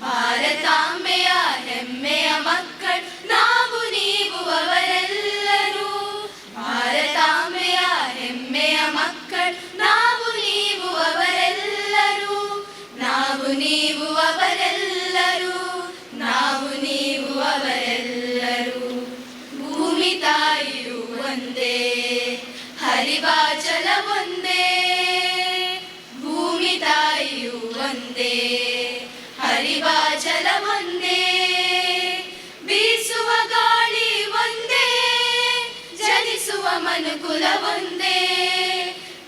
ಭಾರತಾಂಬೆಯ ಹೆಮ್ಮೆಯ ಮಕ್ಕಳು ನಾವು ನೀವು ಅವರೆಲ್ಲರೂ, ಭಾರತಾಂಬೆಯ ಹೆಮ್ಮೆಯ ಮಕ್ಕಳು ನಾವು ನೀವು ಅವರೆಲ್ಲರೂ, ನಾವು ನೀವು ಅವರೆಲ್ಲರೂ, ನಾವು ನೀವು ಅವರೆಲ್ಲರೂ. ಭೂಮಿ ತಾಯಿಯು ಒಂದೇ, ಹರಿವ ಜಲ ಒಂದೇ, ಭೂಮಿ ತಾಯಿಯು ಒಂದೇ, ಹರಿವ ಜಲ ಒಂದೇ. ಬೀಸುವ ಗಾಳಿ ಒಂದೇ, ಜನಿಸುವ ಮನುಕುಲ ಒಂದೇ.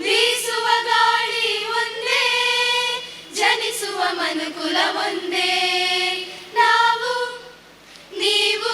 ಬೀಸುವ ಗಾಳಿ ಒಂದೇ, ಜನಿಸುವ ಮನುಕುಲ ಒಂದೇ. ನಾವು ನೀವು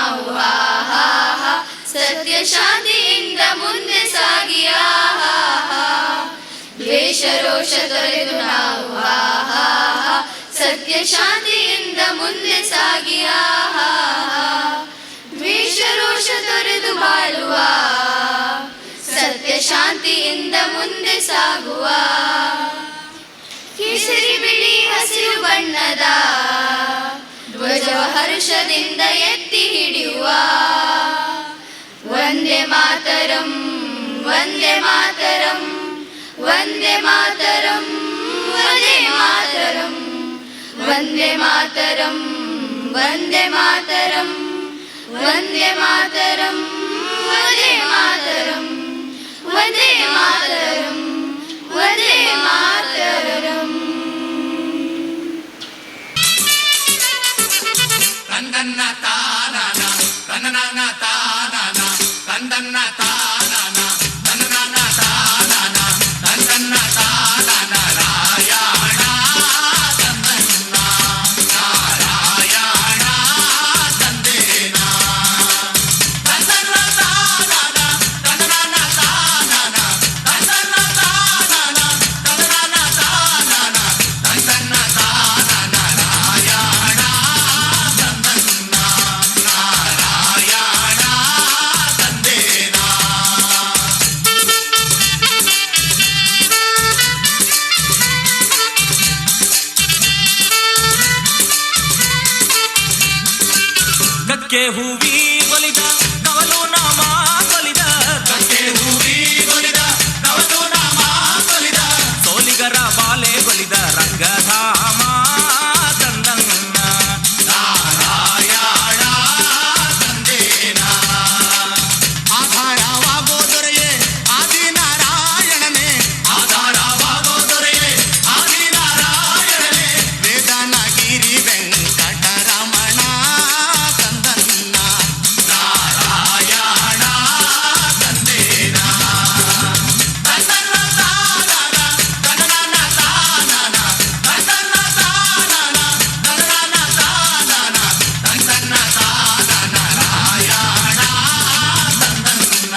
ಸತ್ಯ ಶಾಂತಿಯಿಂದ ಮುಂದೆ ಸಾಗಿ ದ್ವೇಷ ರೋಷ ತೊರೆದು ನಾವು ಸತ್ಯ ಶಾಂತಿಯಿಂದ ಮುಂದೆ ಸಾಗಿ ದ್ವೇಷ ರೋಷ ತೊರೆದು ಬಾಳುವ ಸತ್ಯ ಶಾಂತಿಯಿಂದ ಮುಂದೆ ಸಾಗುವ ಕೇಸರಿ ಬಿಳಿ ಹಸಿರು ಬಣ್ಣದ ಧ್ವಜವ ಹರ್ಷದಿಂದ ಎತ್ತಿ ಹಿಡಿಯುವ ವಂದೇ ಮಾತರಂ ವಂದೇ ಮಾತರಂ ವಂದೇ ಮಾತರಂ ವಂದೇ ಮಾತರಂ ವಂದೇ ಮಾತರಂ ವಂದೇ ಮಾತರಂ ವಂದೇ ಮಾತರಂ ವಂದೇ ಮಾತರಂ ವಂದೇ ಮಾತರಂ ವಂದೇ ಮಾತರಂ. ತಂದನ್ನ ತಾನನ ತನ್ನನ ತಾನನ ತಂದನ್ನ ತಾನನ ತನ್ನನ ತಾನನ ತಂದನ್ನ ತಾನನ ರಾಯಣ ತಂದನ್ನ ನಾರಾಯಣ ತಂದೇನ ತಂದನ್ನ ತಾನನ ತನ್ನನ ತಾನನ ತಂದನ್ನ ತಾನನ ತನ್ನನ ತಾನನ ತಂದನ್ನ ತಾನನ ರಾಯಣ ತಂದನ್ನ ನಾರಾಯಣ ತಂದೇನ. ಕಕ್ಕೆ ಹೂವಿ ಒಲಿದ ಕವಲು ನಾಮ ಕೊಲಿದ ಕಕ್ಕೆ ಹೂವಿ ಒಲಿದ ಕವಲು ನಾಮ ಕೊಲಿದ ಸೋಲಿಗರ ಬಾಲೆ ಕೊಲಿದ ರಂಗಧಾಮ ತಂದನ್ನ ನಾರಾಯಣ ತಂದೇನ. ಆಧಾರವಾಗೋ ದೊರೆಯೇ ಆದಿನಾರಾಯಣನೇ ಆಧಾರವಾಗೋ ದೊರೆಯೇ ಆದಿನಾರಾಯಣನೇ ವೇದನಗಿರಿ ವೆಂಕಟರಮಣ ತಂದನ್ನ ನಾರಾಯಣ ತಂದೇನ. ತಂದನ್ನ ತಾನನ ತನ್ನನ ತಾನನ ತಂದನ್ನ ತಾನನ ತನ್ನನ ತಾನನ ತಂದನ್ನ ತಾನನ ರಾಯಣ ತಂದನ್ನ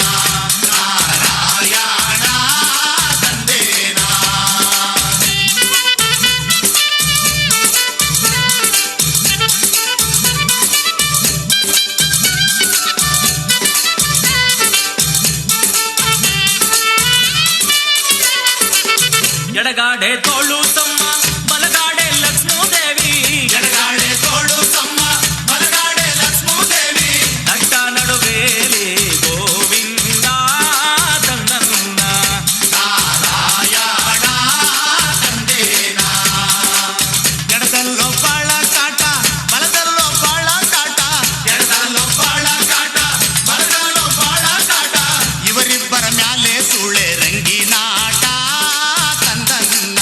ನಾರಾಯಣ ತಂದೇನ. ಎಡಗಾಡೆ ತೋಳು ತಮ್ಮ ಬಲಗಾಡೆ ಲಕ್ಷ್ಮೀದೇವಿ ಎಡಗಾಡೆ ತೋಳು ತಮ್ಮ ಬಲಗಾಡೆ ಲಕ್ಷ್ಮೀದೇವಿ ನಟ್ಟ ನಡುವೇಲಿ ಗೋವಿಂದ ತಂದನ್ನ ನಾರಾಯಣ ತಂದೇನ. ಎಡದಲ್ಲೊಬ್ಬಳ ಕಾಟ ಬಲದಲ್ಲೊಬ್ಬಳ ಕಾಟ ಎಡದಲ್ಲೊಬ್ಬಳ ಕಾಟ ಬಲದಲ್ಲೊಬ್ಬಳ ಕಾಟ ಇವರಿಬ್ಬರ ಮ್ಯಾಲೆ ಸುಳೆ ರಂಗಿನಾಟ ತಂದನ್ನ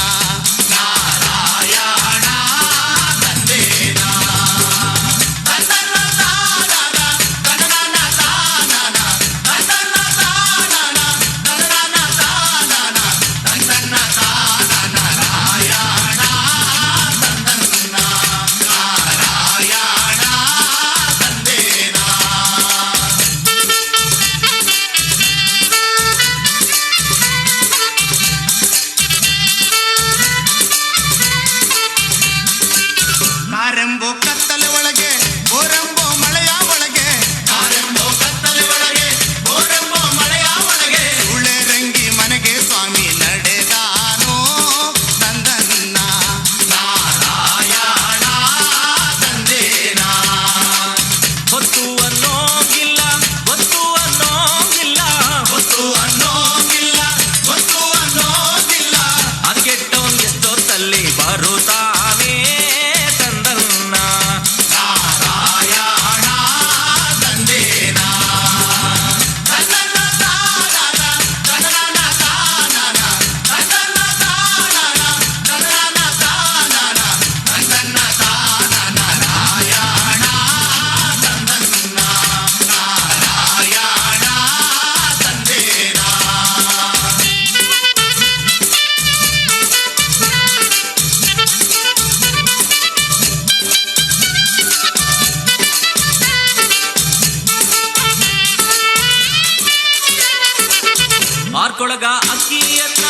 ಆರ್ಕೊಳಗ ಅಕ್ಕಿಯನ್ನ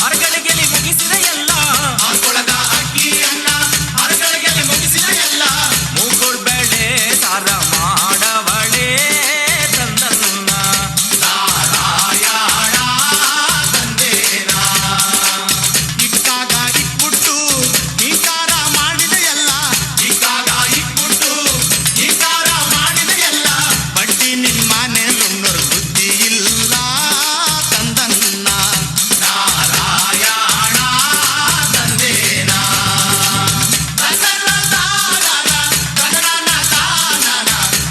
ಅರಗಳಿಗೆ ಮುಗಿಸಿದ ಎಲ್ಲ ಆರ್ಕೊಳಗ ಅಕ್ಕಿಯನ್ನ ಅರಗಳಿಗೆ ಮುಗಿಸಿದ ಎಲ್ಲ ಮೂಗೋಳ್ ಬೆಳೆ ಸಾರ ಮಾಡವಳೆ ತಂದನ್ನ ನಾರಾಯಣ ತಂದೇನ ಇಕ್ಕಾಗ ಇಕ್ಬಿಟ್ಟು ಈಕಾರ ಮಾಡಿದ ಎಲ್ಲ ಇಕ್ಕಾಗ ಇಕ್ಬಿಟ್ಟು ಈಕಾರ ಮಾಡಿದ ಎಲ್ಲ ಬಡ್ಡಿ ನಿಮ್ಮನೆ ನುಣ್ಣರು ಬುದ್ಧಿ ಇಲ್ಲ ತಂದನ್ನ ನಾರಾಯಣ ತಂದೇನ ತಸನ್ನ ತಾನನ ತನನ ತಾನನ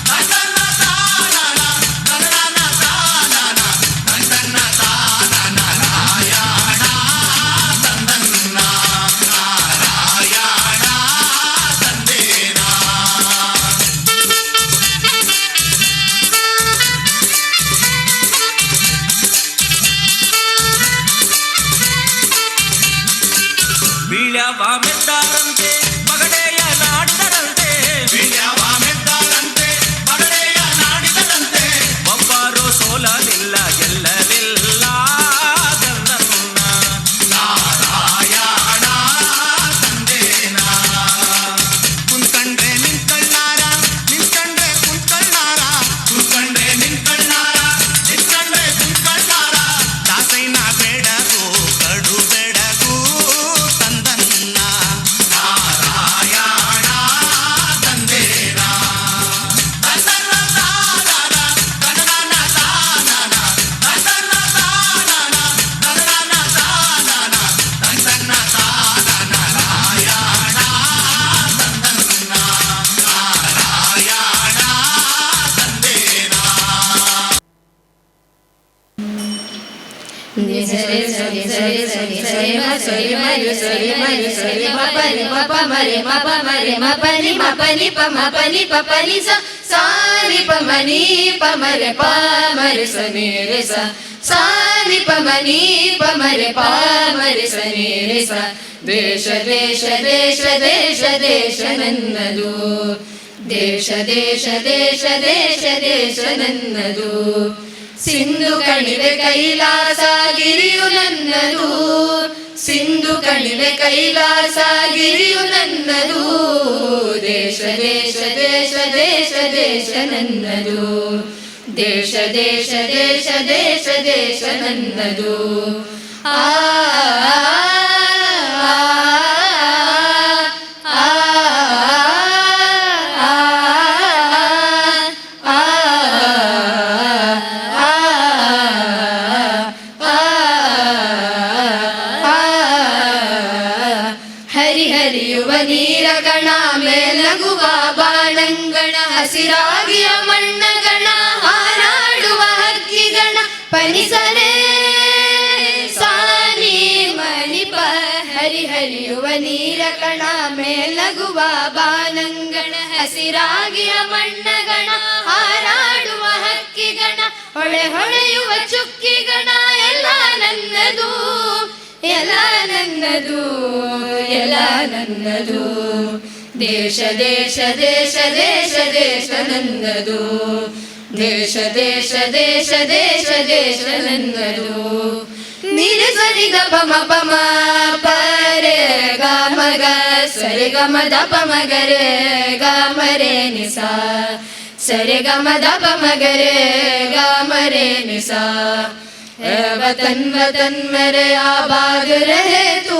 ತಸನ್ನ ತಾನನ ತನನ ತಾನನ ತನ್ನ ತಾನನ ನಾರಾಯಣ ತಂದನ್ನ ನಾರಾಯಣ ತಂದೇನ ಬೀಳ್ಯವ ಮೆದ್ದಾರಂತೆ ಮಗಡೆಯ ನಾಡಿದರಂತೆ ಬೀಳ್ಯವ ಮೆದ್ದಾರಂತೆ ಮಗಡೆಯ ನಾಡಿದರಂತೆ ಒಬ್ಬರು ಸೋಲಲಿಲ್ಲ ಗೆಲ್ಲಲಿಲ್ಲ ತಂದನ್ನ ನಾರಾಯಣ ತಂದೇನ ಕುಂತ್ಕಂಡ್ರೆ ನಿಂತ್ಕಳ್ಳಾರ ನಿಂತ್ಕಂಡ್ರೆ ಕುಂತ್ಕಳ್ಳಾರ ಕುಂತ್ಕಂಡ್ರೆ ನಿಂತ್ಕಳ್ಳಾರ ನಿಂತ್ಕಂಡ್ರೆ ಕುಂತ್ಕಳ್ಳಾರ ದಾಸೈನ ಬೇಡಗು ಕಡು ಬೆಡಗು ತಂದನ್ನ ನಾರಾಯಣ ತಂದೇನ ತನ್ನ ತಾನನ ತನನ ತಾನನ ತನ್ನ ತಾನನ ತನನ ತಾನನ ತನ್ನ ತಾನನ ನಾರಾಯಣ ತಂದನ್ನ ನಾರಾಯಣ ತಂದೇನ ಸರಿ ಸರಿ ಸರಿ ಸರಿ ಸರಿ ಮ ಸರಿ ಮರಿ ಸರಿ ಮರಿ ಸರಿ ಮ ಪರಿ ಮ ಪ ಮರಿ ಮ ಪ ಮರಿ ಮ ಪನಿ ಮ ಪನಿ ಪ ಮ ಪನಿ ಪ ಪನಿ ಸ ಸಾರಿ ಪ ಮನಿ ಪ ಮರೆ ಪ ಮರಿ ಸ ನಿ ರೆ ಸ ಸಾರಿ ಪ ಮನಿ ಪ ಮರೆ ಪ ಮರಿ ಸ ನಿ ರೆ ಸ ದೇಶ ದೇಶ ದೇಶ ದೇಶ ದೇಶ ನನ್ನದು ದೇಶ ದೇಶ ದೇಶ ದೇಶ ದೇಶ ನನ್ನದು ಸಿಂಧು ಕಣಿವೆ ಕೈಲಾಸ ಗಿರಿಯು ನನ್ನದು ಸಿಂಧು ಕಣಿವೆ ಕೈಲಾಸ ಗಿರಿಯು ನನ್ನದು ದೇಶ ದೇಶ ದೇಶ ದೇಶ ದೇಶ ನನ್ನದು ದೇಶ ದೇಶ ದೇಶ ದೇಶ ದೇಶ ನನ್ನದು ಆ ಹರಿಹರಿಯುವ ನೀರಗಣ ಮೇಲಗುವ ಬಾಣಂಗಣ ಹಸಿರಾಗಿಯ ಮಣ್ಣಗಣ ಹಾರಾಡುವ ಹಕ್ಕಿಗಣ ಪನಿಸರೆ ಸಾನಿ ಮಣಿಪ ಹರಿಹರಿಯುವ ನೀರಗಣ ಮೇಲಗುವ ಬಾಣಂಗಣ ಹಸಿರಾಗಿಯ ಮಣ್ಣಗಣ ಹಾರಾಡುವ ಹಕ್ಕಿಗಣ ಹೊಳೆ ಹೊಳೆಯುವ ಚುಕ್ಕಿಗಣ ಎಲ್ಲ ನನ್ನದು ಎಲ್ಲ ನನ್ನದು ಎಲ್ಲ ನನ್ನದು ದೇಶ ದೇಶ ದೇಶ ದೇಶ ದೇಶ ನನ್ನದು ದೇಶ ದೇಶ ದೇಶ ದೇಶ ದೇಶ ನನ್ನದು ನೀರು ಸರಿ ಗ ಪ ಮ ಪ ಮ ಪರೆ ಗ ಮ ಗ ಸರಿ ಗ ಮ ದ ಪ ಮ ಗ ರೆ ಗ ಮ ರೆ ನಿ ಸ ಸರಿ ಗ ಮ ದ ಪ ಮ ಗ ರೆ ಗ ಮ ರೆ ನಿ ಸ वतन वतन मेरे आबाद रहे तू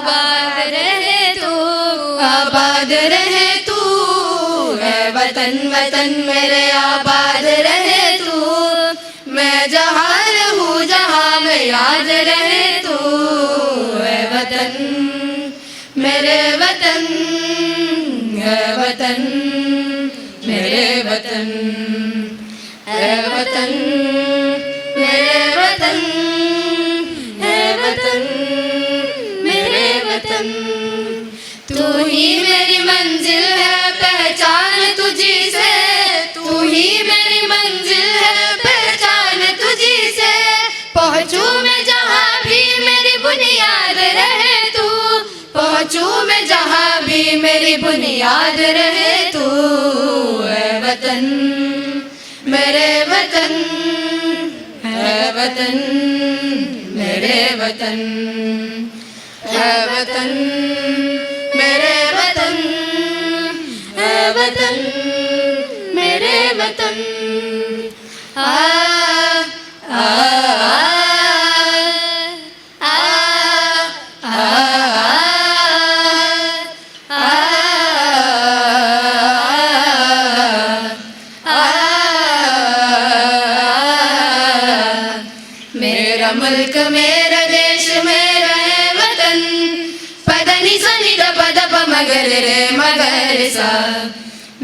आबाद रहे तू आबाद रहे तू वतन वतन मेरे आबाद रहे तू मैं जहाँ रहूँ जहाँ मैं याद रहे तू वतन मेरे वतन वतन मेरे वतन वतन मेरे वतन है वतन मेरे वतन तू ही मेरी मंजिल है पहचान तुझी से तू ही मेरी मंजिल है पहचान तुझी से पहुँचू मैं जहाँ भी मेरी बुनियाद रहे तू पहुँचू मैं जहाँ भी मेरी बुनियाद रहे तू है वतन मेरे वतन है वतन मेरे वतन है वतन मेरे वतन है वतन मेरे वतन आ आ मेरा मुल्क मेरा देश मेरा है वतन पदनी सनी द पद प मगर रे मगर सा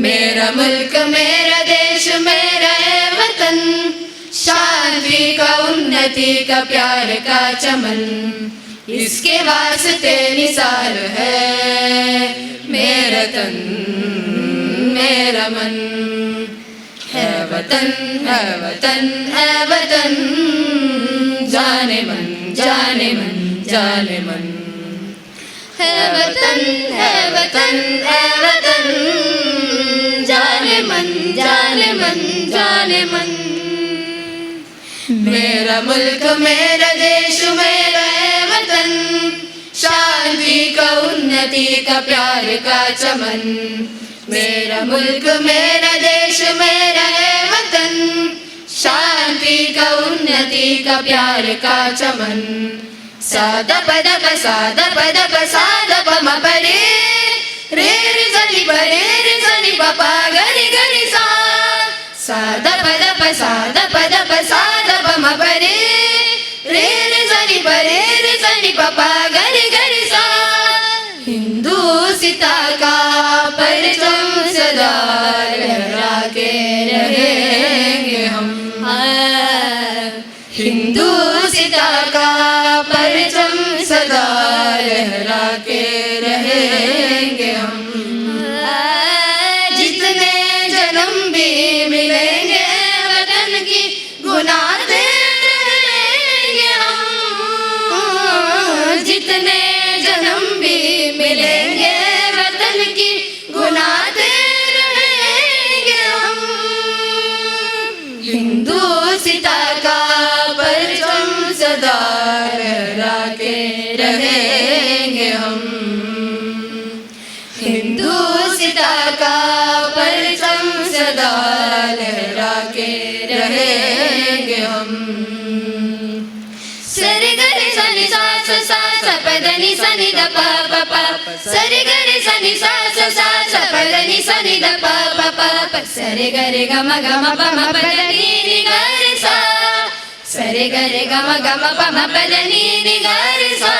मेरा मुल्क मेरा देश मेरा है वतन शांति का उन्नति का प्यार का चमन इसके वास्ते निसार है मेरा तन मेरा मन है वतन है वतन है वतन जाने मन जाने मन जाने मन है वतन है वतन है वतन जाने मन जाने मन जाने मन मेरा मुल्क मेरा देश मेरा है वतन शांति का उन्नति का प्यार का चमन मेरा मुल्क मेरा देश मेरा है वतन शांति का उन्नति का प्यार का चमन साद पद प साद पद प साद प म परे रे रे सनि प रे रे सनि प प गरि गरि सा साद पद प साद पद प साद प म परे रे रे सनि प रे रे सनि प प गरि गरि सा हिंदुस्ता का परचम सदा लहरा के रहेंगे हम हिंदुस्ता का परचम सदा लहरा के रहेंगे हम जितने जन्म भी मिलेंगे वतन की गुनाहते रहेंगे हम जितने जन्म भी मिलेंगे वतन की गुनाहते रहेंगे हम हिंदुस्ता का परचम सदा लहरा के रहेंगे हम हिंदुस्ता का परचम सदा लहरा के रहेंगे हम सरि गरि सनि सा सा पदनि सनि द प प प सरि गरि सनि सा सा पदनि सनि द प प प सरि गरि ग म प म पदनि नि ग रे सा सरि गरि ग म प म पदनि नि ग रे सा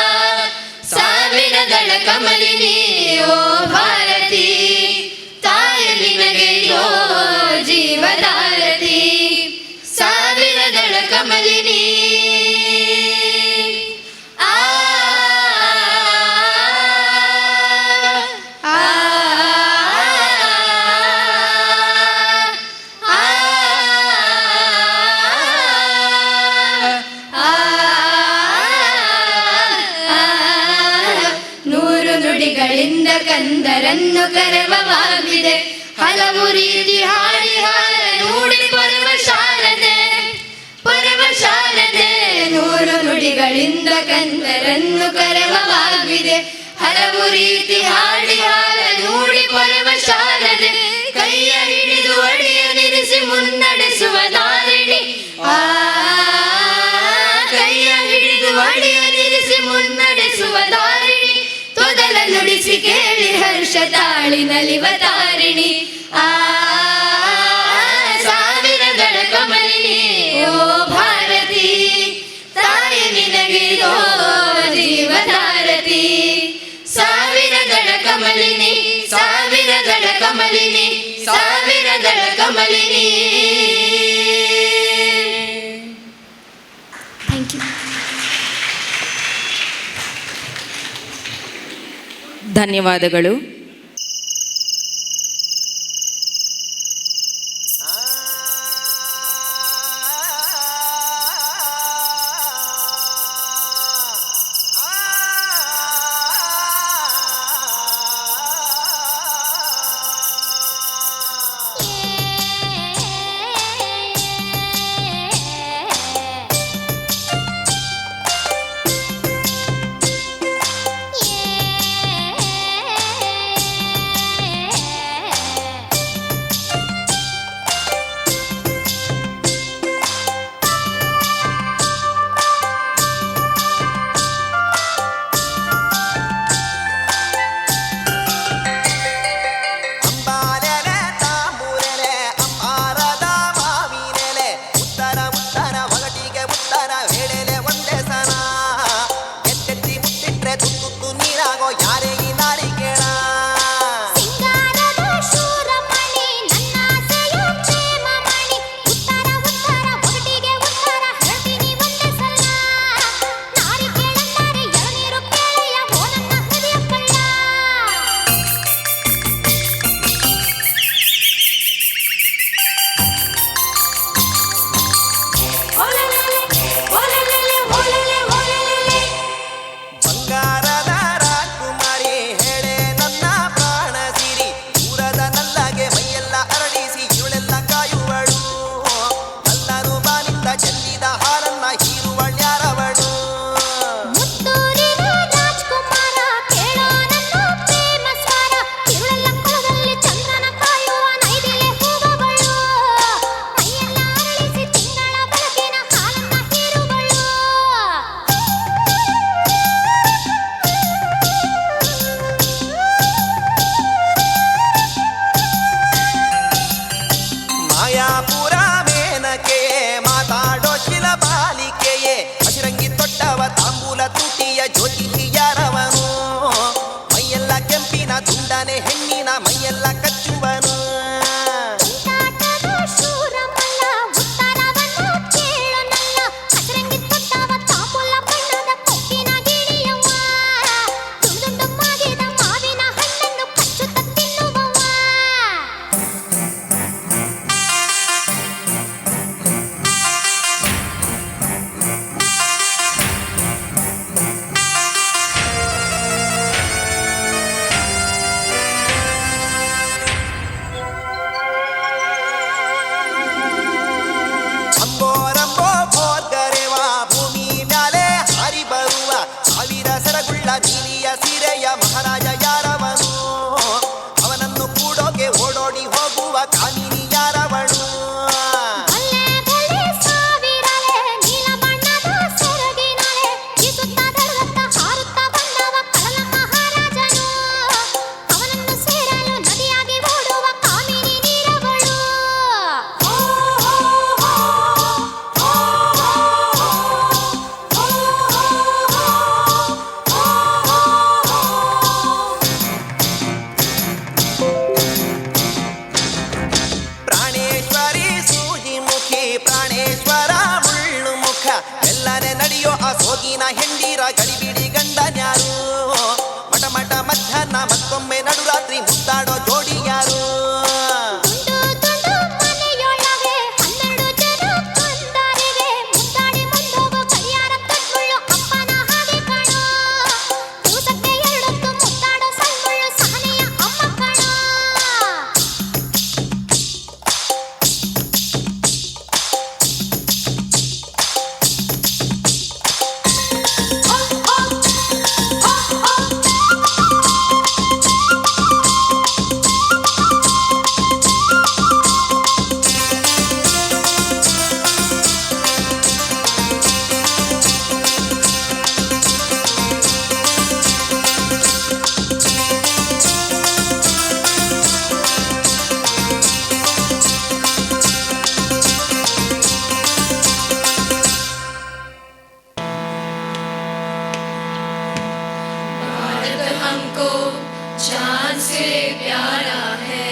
ಸಾವಿರ ದಳ ಕಮಲಿನಿ ಓ ಭಾರತಿ ತಾಯಿ ನಿನಗೆ ಯೋ ಜೀವಧಾರತಿ ಸಾವಿರ ದಳ ಕಮಲಿನಿ ಆ ಆ ನೂರು ನುಡಿಗಳಿಂದ ಕಂದರನ್ನು ಕರವವಾಗಿದೆ ಹಲವು ರೀತಿ ಹಾಡಿ ಹಾರ ನುಡಿ ಪರಮ ಶಾರದೆ ನೂರು ನುಡಿಗಳಿಂದ ಕಂದರನ್ನು ಕರವವಾಗಿದೆ ಹಲವು ರೀತಿ ಹಾಡಿ ಹಾರ ನುಡಿ ಪರಮ ಶಾರದೆ ಕೈಯ ಹಿಡಿದು ಅಡಿಯ ನಿರಿಸಿ ಮುನ್ನಡೆಸುವ ದಾರಿಣಿ ಆ ಕೈಯ ಹಿಡಿದು ಅಡಿಯ ನಿರಿಸಿ ಮುನ್ನಡೆಸುವ ದಾರಿಣಿ ತೊದಲ ನುಡಿಸಿ ಕೇಳಿ ಹರ್ಷ ತಾಳಿ ನಲಿವ ತಾರಿಣಿ ಆ ಸಾವಿರಗಳ ಕಮಲಿನಿ ಓ ಭಾರತಿ ತಾಯಿ ನಿನಗೆ ಯೋ ಜೀವಧಾರತಿ ಸಾವಿರಗಳ ಕಮಲಿನಿ ಸಾವಿರಗಳ ಕಮಲಿನಿ ಸಾವಿರಗಳ ಕಮಲಿನಿ ಥ್ಯಾಂಕ್ ಯು ಧನ್ಯವಾದಗಳು. ತಾಂಬೂಲ ತುಟಿಯ ಜ್ಯೋತಿಷಿಯಾರವನು, ಮೈಯೆಲ್ಲ ಕೆಂಪಿನ ದುಂಡನೆ ಹೆಣ್ಣಿನ ಮೈಯೆಲ್ಲ ಕಚ್ಚುವನು. ನೀಲಿಯ ಸೀರೆಯ ಮಹಾರಾಜ ಯಾರವನು, ಅವನನ್ನು ಕೂಡೋಕೆ ಓಡೋಡಿ ಹೋಗುವ ಕಾಮಿನಿ ಯಾರವಳು. ಸೋಗಿನ ಹೆಂಡಿರ ಗಡಿಬಿಡಿ ಗಂಡನ್ಯಾರು, ಮಠ ಮಠ ಮಧ್ಯಾಹ್ನ ಮತ್ತೊಮ್ಮೆ ನಡುರಾತ್ರಿ ಮುದ್ದಾಡೋ ಜೋಡಿ ಯಾರು. हमको जान से प्यारा है,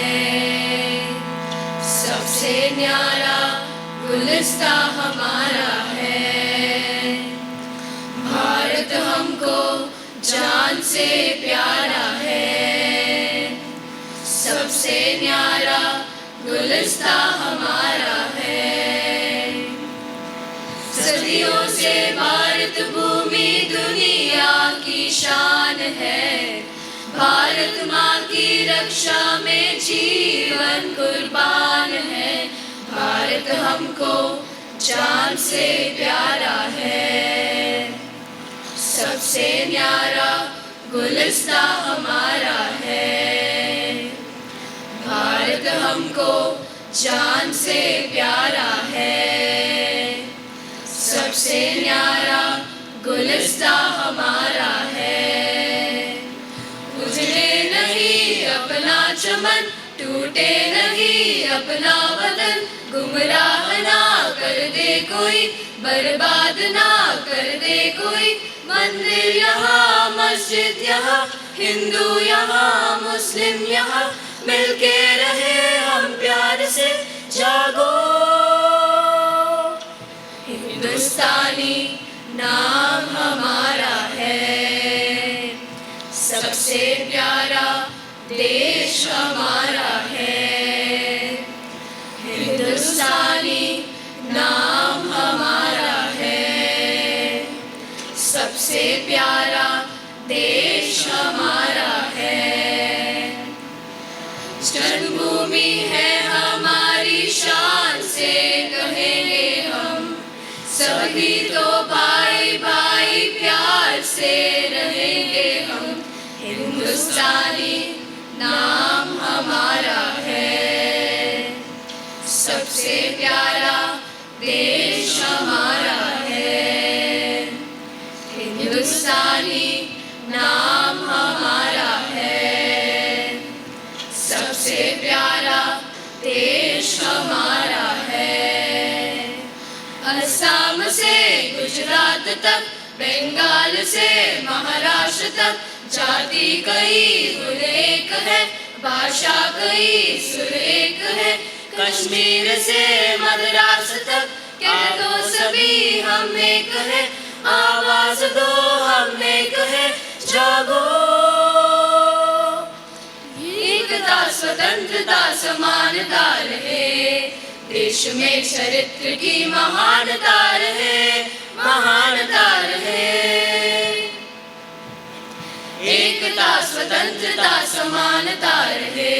सबसे न्यारा गुलिस्ता हमारा है। भारत हमको जान से प्यारा है, सबसे न्यारा गुलिस्ता हमारा है। सदियों से भारत भूमि दुनिया की शान है, भारत माँ की रक्षा में जीवन कुर्बान है। भारत हमको जान से प्यारा है, सबसे न्यारा गुलिस्ता हमारा है। भारत हमको जान से प्यारा है, सबसे न्यारा गुलिस्ता हमारा है। उजड़े नहीं अपना चमन, टूटे नहीं अपना वतन, गुमराह ना कर दे कोई, बर्बाद ना कर दे कोई। मंदिर यहाँ मस्जिद यहाँ, हिंदू यहाँ मुस्लिम यहाँ, मिलके रहे हम प्यार से। जागो हिंदुस्तानी नाम हमारा है, सबसे प्यारा देश हमारा है। हिंदुस्तानी नाम हमारा है, सबसे प्यारा देश हमारा है। जन्मभूमि है हमारी शान से कहेंगे हम, सभी तो भाई भाई प्यार से रहेंगे हम। हिंदुस्तानी नाम हमारा है, सबसे प्यारा देश हमारा है। हिंदुस्तानी नाम हमारा है, सबसे प्यारा देश हमारा है। असम से गुजरात तक बंगाल से महाराष्ट्र तक जाति कई कुल एक है, भाषा कई सुर एक है। कश्मीर से मद्रास तक कह दो सभी हम एक है, आवाज दो हम एक है, जागो। एकता स्वतंत्रता समानता रहे, देश में चरित्र की महानता रहे, महानता रहे। एकता स्वतंत्रता समानता रहे,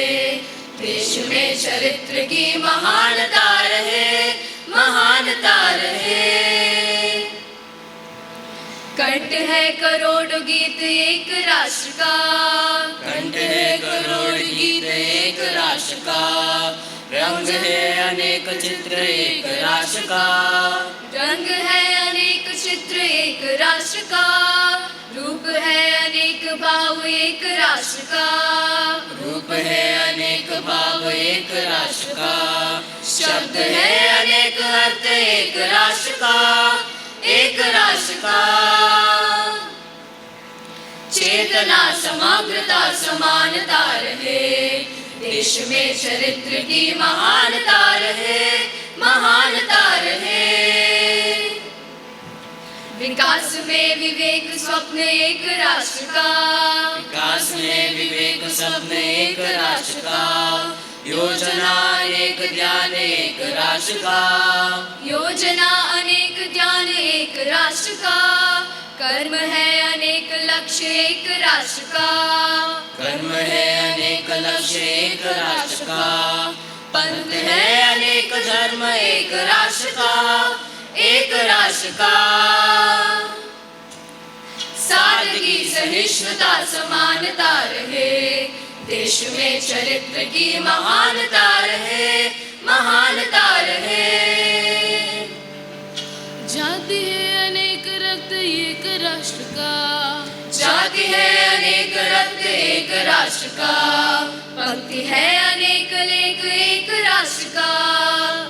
देश में चरित्र की महानता रहे, महानता रहे। कंठ है करोड़ गीत एक राष्ट्र का, कंठ है करोड़ गीत एक राष्ट्र का। रंग है अनेक चित्र एक राष्ट्र का, रंग है अनेक चित्र एक राष्ट्र का। रूप है अनेक भाव एक राष्ट्र का, रूप है अनेक भाव एक राष्ट्र का। शब्द है अनेक अर्थ एक राष्ट्र का, एक राष्ट्र का। चेतना समग्रता समानता रहे, देश में चरित्र की महानता रहे, महानता रहे। विकास में विवेक स्वप्न एक राष्ट्र का, विकास में विवेक स्वप्न एक राष्ट्र का। योजना अनेक ध्यान एक राष्ट्र का, योजना अनेक ध्यान एक राष्ट्र का। कर्म है अनेक लक्ष्य एक राष्ट्र का, कर्म है अनेक लक्ष्य एक राष्ट्र का। पंथ है अनेक धर्म एक राष्ट्र का, एक राष्ट्र का। सादगी सहिष्णुता समानता रहे, देश में चरित्र की महानता रहे, महानता रहे। जाति है अनेक रक्त एक राष्ट्र का, जाति है अनेक रक्त एक राष्ट्र का। पंक्ति है अनेक लेख एक राष्ट्र का,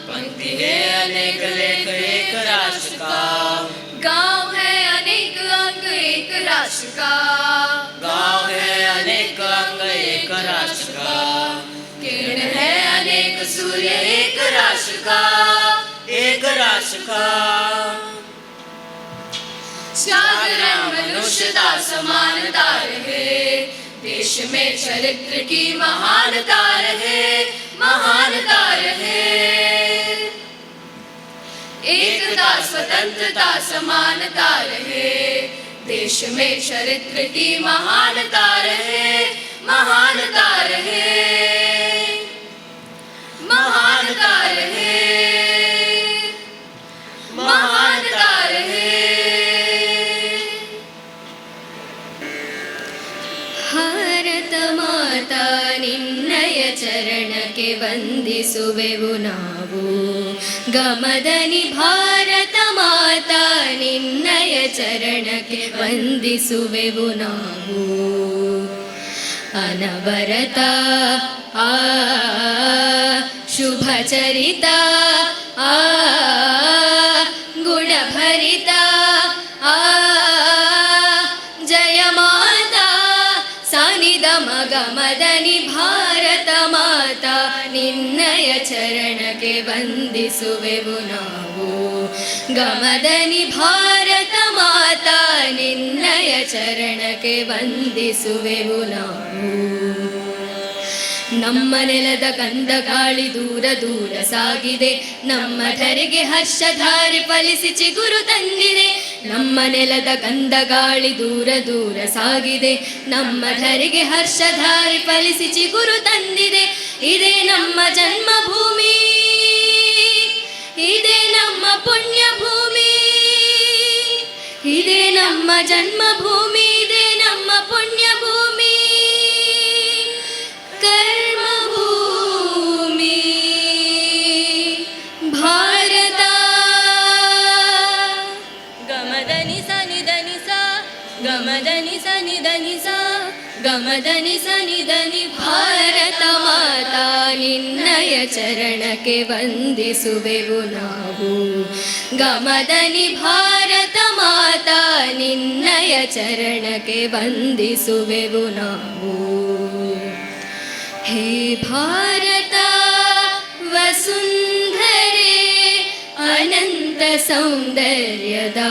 पंक्ति है अनेक लेख एक राष्ट्र का। गांव है अनेक अंग एक राष्ट्र का, गांव है अनेक अंग एक राष्ट्र का। किरण है अनेक सूर्य एक राष्ट्र का, एक राष्ट्र का। जागरण मनुष्यता समानता रहे, देश में चरित्र की महानता रहे, महानता रहे। एकता स्वतंत्रता समानता रहे, देश में चरित्र की महानता रहे, महानता रहे, महानता रहे, महानता रहे। ಭಾರತ ಮಾತಾ ನಿನ್ನಯ ಚರಣಕ್ಕೆ ವಂದಿಸುವೆವು ನಾವು. ಗಮದನಿ ಭಾರತ ಮಾತಾ ನಿನ್ನಯ ಚರಣಕ್ಕೆ ವಂದಿಸುವೆವು ನಾವು. ಅನವರತ ಆ ಶುಭ ಚರಿತ ಆ ಗುಣಭರಿತ ಆ ಜಯ ಮಾತಾ ಸಾನಿದ ಮಗಮದನಿ ಭಾರತ ಮಾತಾ ನಿನ್ನಯ ಚರಣಕ್ಕೆ ವಂದಿಸುವೆವು ನಾವು. ಗಮದನಿ ಭಾರತ ಮಾತಾ ನಿನ್ನಯ ಚರಣಕ್ಕೆ ವಂದಿಸುವೆವು ನಾವು. ನಮ್ಮ ನೆಲದ ಗಂಧ ಗಾಳಿ ದೂರ ದೂರ ಸಾಗಿದೆ, ನಮ್ಮ ಧರೆಗೆ ಹರ್ಷಧಾರೆ ಫಲಿಸಿ ಚಿಗುರು ತಂದಿದೆ. ನಮ್ಮ ನೆಲದ ಗಂಧ ಗಾಳಿ ದೂರ ದೂರ ಸಾಗಿದೆ, ನಮ್ಮ ಧರೆಗೆ ಹರ್ಷಧಾರೆ ಫಲಿಸಿ ಚಿಗುರು ತಂದಿದೆ. ಇದೇ ನಮ್ಮ ಜನ್ಮಭೂಮಿ, ಇದೇ ನಮ್ಮ ಪುಣ್ಯ ಭೂಮಿ, ಇದೇ ನಮ್ಮ ಜನ್ಮಭೂಮಿ, ಇದೇ ನಮ್ಮ ಪುಣ್ಯ ಭೂಮಿ. ಕರ್ಮಭೂಮಿ ಭಾರತ. ಗಮದನಿ ಸನಿಧನಿ ಸ ಗಮದನಿ ಸನಿಧನಿ ಸ ಗಮದನಿ ಸನಿಧನಿ ಭಾರತ ಮಾತಾ ನಿನ್ನಯ ಚರಣಕ್ಕೆ ವಂದಿಸುವೆವು ನಾವು. ಗಮದನಿ ಭಾರತ ಮಾತಾ ನಿನ್ನಯ ಚರಣಕ್ಕೆ ವಂದಿಸುವೆವು ನಾವು. ಹೇ ಭಾರತ ವಸುಂಧರೆ ಅನಂತ ಸೌಂದರ್ಯದಾಧರೆ,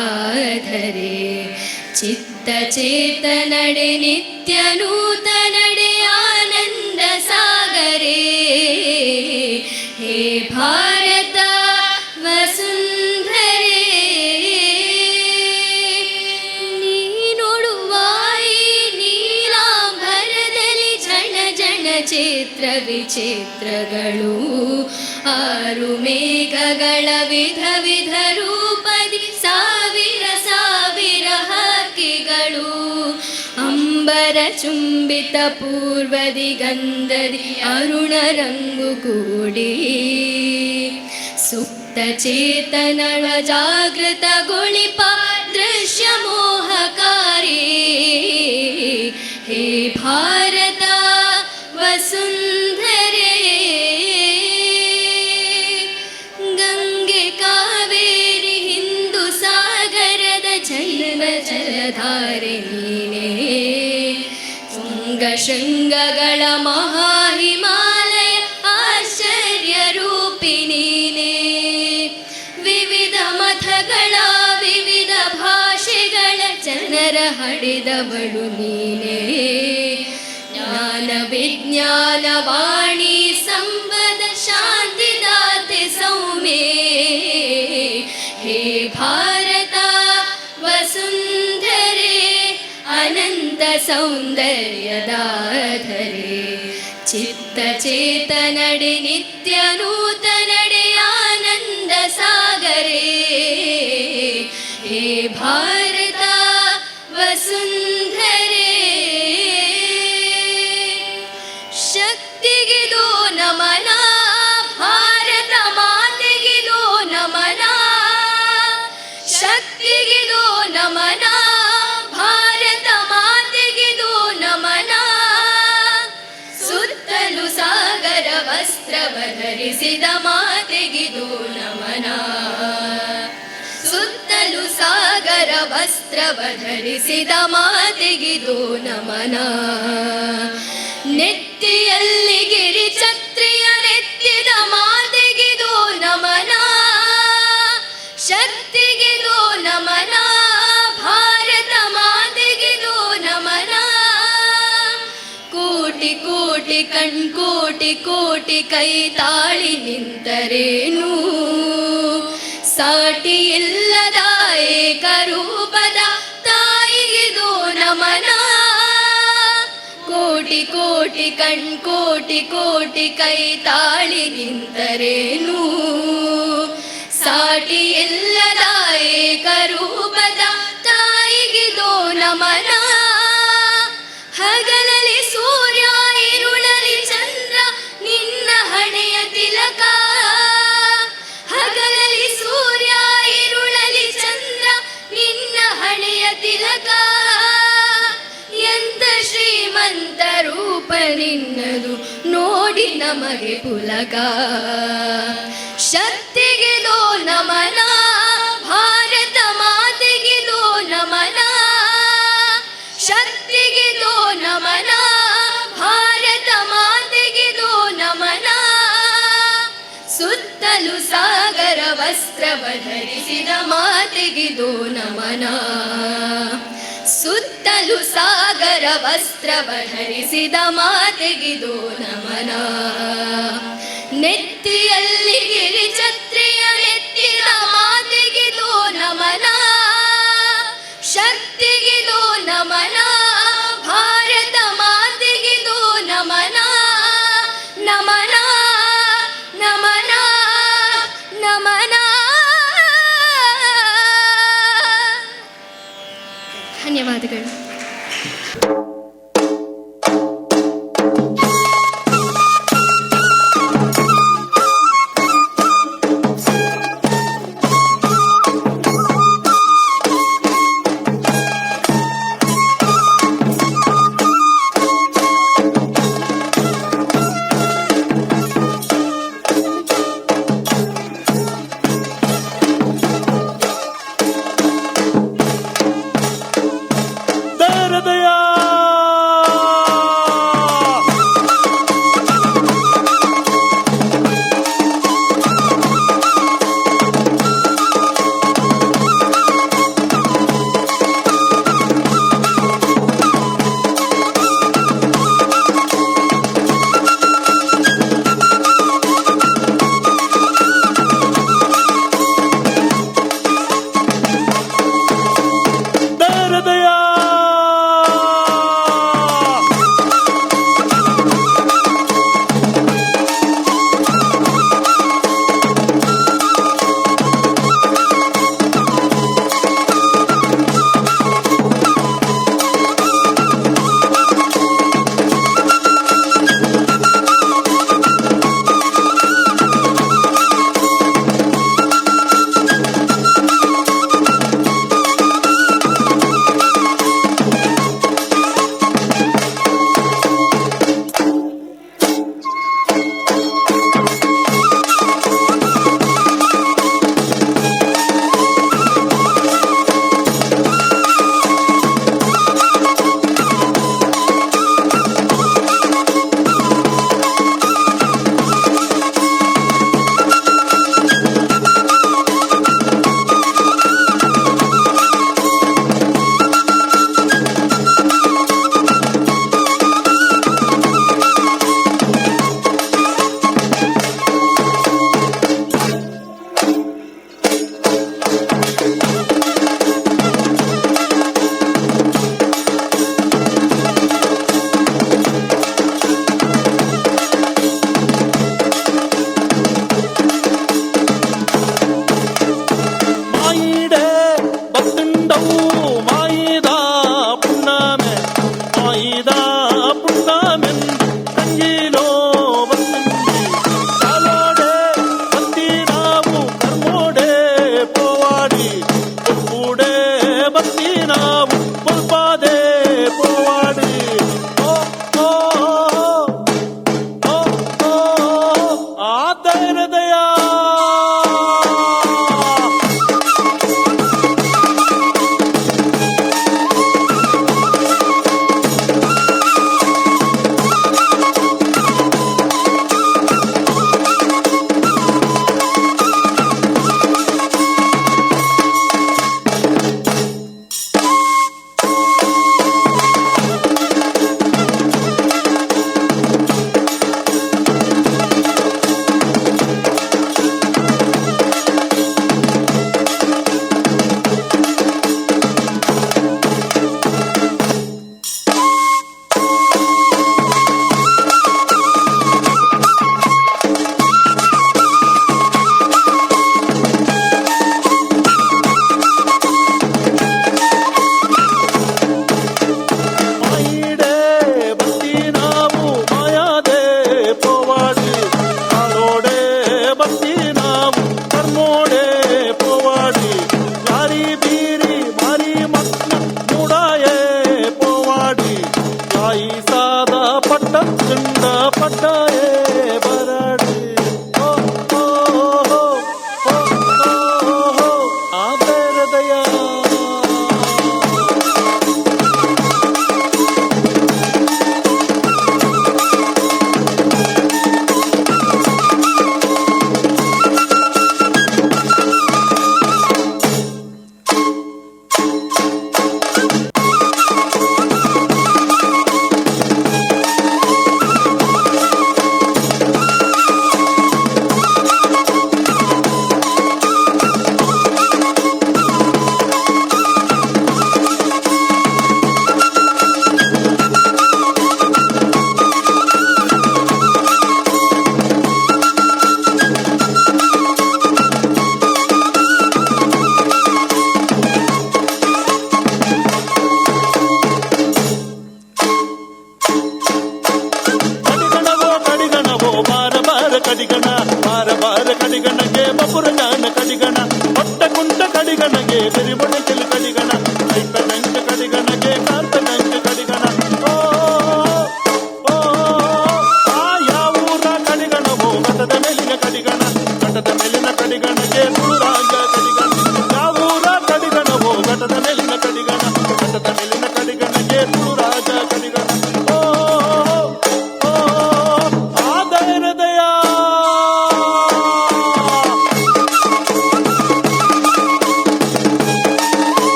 ಚಿತ್ತ ಚೇತನಡೆ ನಿತ್ಯ ನೂತನಡೆ ಆನಂದ ಸಾಗರೆ. ಹೇ ಭಾರತ ವಸುಂಧರೆ ನೀನುಡುವಾಯಿ ನೀಲಾಂಬರದಲ್ಲಿ ಜನ ಜನ ಚೇತ್ರ ವಿಚಿತ್ರಗಳು, ಆರು ಮೇಘಗಳ ವಿಧ ವಿಧ ರೂಪದಿ ಸಾವಿರ ಸಾವಿರ ಹಕ್ಕಿಗಳು, ಅಂಬರ ಚುಂಬಿತ ಪೂರ್ವದಿ ಗಂಧದಿ ಅರುಣ ರಂಗು ಕೂಡಿ, ಸುಪ್ತ ಚೇತನಳ ಜಾಗೃತಗೊಳಿಪ ದೃಶ್ಯ ಮೋಹಕಾರಿ. ಹೇ ಭಾರತ ವಸುಂಧರೆ ಗಂಗೆ ಕಾವೇರಿ ಹಿಂದೂ ಸಾಗರದ ಜೈವ ಜಲಧಾರೆ ನೀನೇ, ತುಂಗ ಶೃಂಗಗಳ ಮಹಾಹಿಮಾಲಯ ಆಶ್ಚರ್ಯ ರೂಪಿ ನೀನೇ, ವಿವಿಧ ಮತಗಳ ವಿವಿಧ ಭಾಷೆಗಳ ಜನರ ಹಡಿದವಳು ನೀನೇ, ಜ್ಞಾನ ವಿಜ್ಞಾನ ವಾಣಿ ಸಂವದ ಶಾಂತಿದಾತೆ ಸೌಮ್ಯೆ. ಹೇ ಭಾರತ ವಸುಂಧರೆ ಅನಂತ ಸೌಂದರ್ಯದಾಧರೆ, ಚಿತ್ತ ಚೇತನಡೆ ನಿತ್ಯ ನೂತನಡೆ ಆನಂದ ಸಾಗರೆ. ಹೇ ಭಾರತ ವಸುಂಧರೆ ಶಕ್ತಿಗಿದೋ ನಮನ, ಭಾರತ ಮಾತೆಗಿದೋ ನಮನ, ಶಕ್ತಿಗಿದೋ ನಮನ, ಭಾರತ ಮಾತೆಗಿದೋ ನಮನ. ಸುತ್ತಲೂ ಸಾಗರ ವಸ್ತ್ರವ ಧರಿಸಿದ ಮಾತೆಗಿದೋ ನಮನ, ಸುತ್ತಲೂ ಸಾಗರ ವಸ್ತ್ರವ ಧರಿಸಿದ ಮಾತೆಗಿದೋ ನಮನ. ನೆತ್ತಿಯಲ್ಲಿ ಗಿರಿ ಛತ್ರಿಯ ನೆತ್ತಿದ ಮಾತೆಗಿದೋ ನಮನ, ಶಕ್ತಿಗಿದೋ ನಮನ, ಭಾರತ ಮಾತೆಗಿದೋ ನಮನ. ಕೋಟಿ ಕೋಟಿ ಕಣ್ಕೋಟಿ ಕೋಟಿ ಕೈ ತಾಳಿ ನಿಂತರೇನು, ಸಾಟಿ ಇಲ್ಲದ ಏಕರೂಪದ ತಾಯಿಗಿದೋ ನಮನ. ಕೋಟಿ ಕೋಟಿ ಕಣ್ಕೋಟಿ ಕೋಟಿ ಕೈ ತಾಳಿ ನಿಂತರೇನು, ಸಾಟಿ ಇಲ್ಲದ ಏಕರೂಪದ ತಾಯಿಗಿದೋ ನಮನ. ಹಗಲಲ್ಲಿ ಸೂರ್ಯ ಇರುಳಲಿ ಚಂದ್ರ ನಿನ್ನ ಹಣೆಯ ತಿಲಕ, ಹಗಲಲ್ಲಿ ಸೂರ್ಯ ಇರುಳಲಿ ಚಂದ್ರ ನಿನ್ನ ಹಣೆಯ ತಿಲಕ. ಎಂತ ಶ್ರೀಮಂತ ರೂಪ ನಿನ್ನದು ನೋಡಿ ನಮಗೆ ಪುಲಕ. ಶಕ್ತಿಗಿದೋ ನಮನ, ಭಾರತ ಮಾತೆಗಿದೋ ನಮನ, ಶಕ್ತಿಗಿದೋ ನಮನ, ಭಾರತ ಮಾತೆಗಿದೋ ನಮನ. ಸುತ್ತಲೂ ಸಾಗರ ವಸ್ತ್ರವ ಧರಿಸಿದ ಮಾತೆಗಿದೋ ನಮನ, ಸುತ್ತಲೂ ಸಾಗರ ವಸ್ತ್ರವ ಧರಿಸಿದ ಮಾತೆಗಿದೋ ನಮನ. ನೆತ್ತಿಯಲ್ಲಿ ಗಿರಿ ಛತ್ರಿಯ ನೆತ್ತಿದ ಮಾತೆಗಿದೋ ನಮನ, ಶಕ್ತಿಗಿದೋ ನಮನ, ಭಾರತ ಮಾತೆಗಿದೋ ನಮನ. ನಮನ ನಮನ ನಮನ. ಧನ್ಯವಾದಗಳು.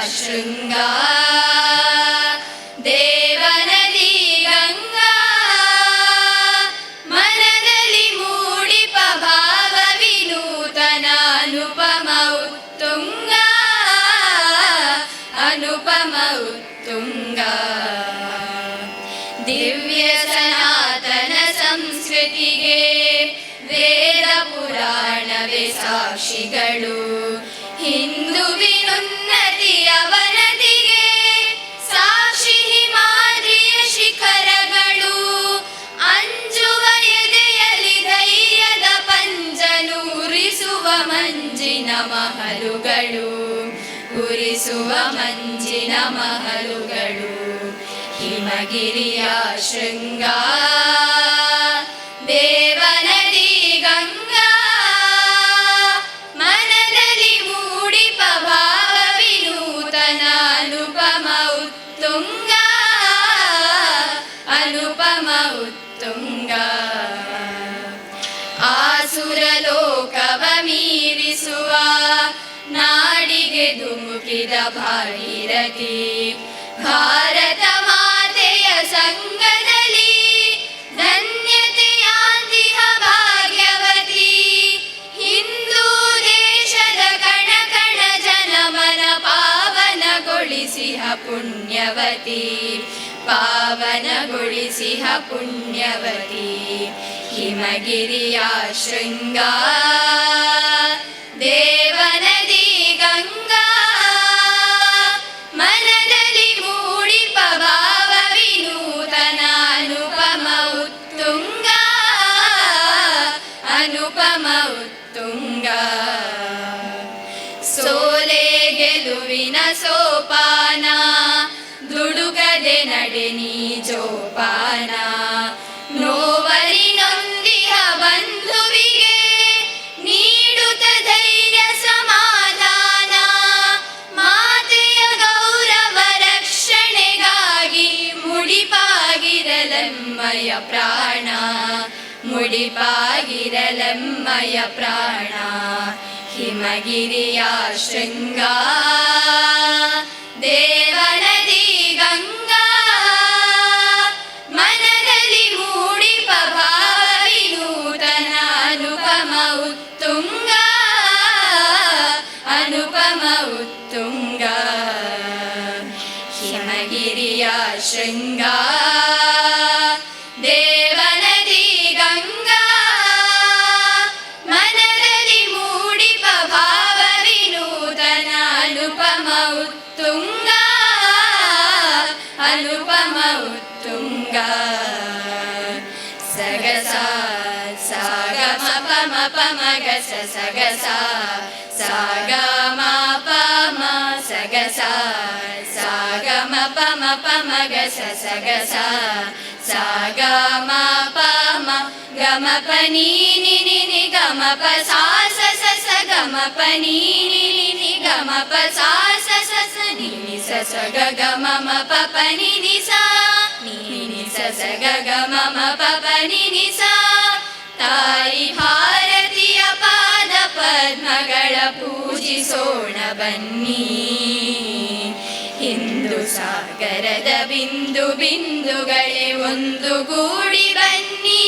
ಶೃಂಗ ದೇವನದಿ ಗಂಗಾ ಮನದಲ್ಲಿ ಮೂಡಿಪ ಭಾವ ವಿನೂತನ ಅನುಪಮ ಉತ್ತುಂಗ ಅನುಪಮ ಉತ್ತುಂಗ ದಿವ್ಯ ಸನಾತನ ಸಂಸ್ಕೃತಿಗೆ ವೇದ ಪುರಾಣವೇ ಸಾಕ್ಷಿಗಳು ಹಿಂದುವಿನುನ್ನತಿಯ ವನದಿಗೆ ಸಾಕ್ಷಿ ಹಿಮಾದ್ರಿಯ ಶಿಖರಗಳು ಅಂಜುವ ಎದೆಯಲ್ಲಿ ಧೈರ್ಯದ ಪಂಜನೂರಿಸುವ ಮಂಜಿನ ಮಹಲುಗಳು ಉರಿಸುವ ಮಂಜಿನ ಮಹಲುಗಳು ಹಿಮಗಿರಿಯ ಶೃಂಗ ದೇವನದಿ ಗಂಗಾ ಮನದಲ್ಲಿ ಮೂಡಿಪ ಭಾವ ವಿನೂತನ ಅನುಪಮ ಉತ್ತುಂಗ ಅನುಪಮ ಉತ್ತುಂಗ ಆಸುರ ಲೋಕವ ಮೀರಿಸುವ ನಾಡಿಗೆ ಧುಮುಕಿದ ಭಾಗೀರಥಿ ಭಾರತ ಮಾತೆಯ ಸಂಗದಲ್ಲಿ ಧನ್ಯತೆಯಾಂದಿಹ ಭಾಗ್ಯವತಿ ಹಿಂದೂ ದೇಶದ ಕಣ ಕಣ ಜನಮನ ಪಾವನಗೊಳಿಸಿಹ ಪುಣ್ಯವತಿ ಪಾವನಗೊಳಿಸಿಹ ಪುಣ್ಯವತಿ ಹಿಮಗಿರಿಯ ಶೃಂಗ ದೇವನದಿ ಗಂಗಾ ಮನದಲ್ಲಿ ಮೂಡಿಪ ಭಾವ ವಿನೂತನ ಅನುಪಮ ಉತ್ತುಂಗ ಅನುಪಮ ಉತ್ತುಂಗ ಸೋಲೆ ಗೆಲುವಿನ ಸೋಪಾನ ದುಡುಕದೆ ನಡೆ ನೀ ಜೋಪಾನ ನೋವರಿನೊಂದಿಹ ಬಂಧುವಿಗೆ ನೀಡುತ್ತ ಧೈರ್ಯ ಸಮಾಧಾನ ಮಾತೆಯ ಗೌರವ ರಕ್ಷಣೆಗಾಗಿ ಮುಡಿಪಾಗಿರಲೆಮ್ಮಯ ಪ್ರಾಣ ಮುಡಿಪಾಗಿರಲೆಮ್ಮಯ ಪ್ರಾಣ ಹಿಮಗಿರಿಯ ಶೃಂಗ ದೇವನದಿ ಗಂಗಾ ಮನದಲ್ಲಿ ಮೂಡಿಪ ಭಾವ ವಿನೂತನ ಅನುಪಮ ಉತ್ತುಂಗ ಅನುಪಮ ಉತ್ತುಂಗ ಹಿಮಗಿರಿಯ ಶೃಂಗ ದೇವನದಿ ಗಂಗಾ ಮನದಲ್ಲಿ ಮೂಡಿಪ ಭಾವ ವಿನೂತನ ಅನುಪಮ ಉತ್ತುಂಗ ಅನುಪಮ ಉತ್ತುಂಗ ಸಗಸ ಸಾಗ ಮಪ ಮಪ ಮಗಸ ಸಗಸ ಸಾಗ ಮಪ ಮ ಸಗಸ ಸಾಗ ಮಪ ಮಪ ಮಗಸ ಸಗಸ ಸಾಗ ಮಪ ಮ ಗಮ ಪನಿ ನಿ ನಿ ನಿ ಗಮ ಪ ಸಾ ಸ ಸ ಸ ಗಮ ಪನಿ ನಿ ನಿ ನಿ ಗಮ ಪ ಸಾ ಸ ಸ ಸ ನಿ ನಿ ಸ ಸ ಗ ಗ ಮ ಮ ಪ ಪ ನಿ ನಿ ಸಾ ನಿ ನಿ ಸ ಸ ಗ ಗ ಮ ಮ ಪ ಪ ನಿ ನಿ ಸಾ ತಾಯಿ ಭಾರತೀಯ ಪಾದ ಪದ್ಮಗಳ ಪೂಜಿಸೋಣ ಬನ್ನಿ ಹಿಂದೂ ಸಾಗರದ ಬಿಂದು ಬಿಂದುಗಳೇ ಒಂದು ಗೂಡಿ ಬನ್ನಿ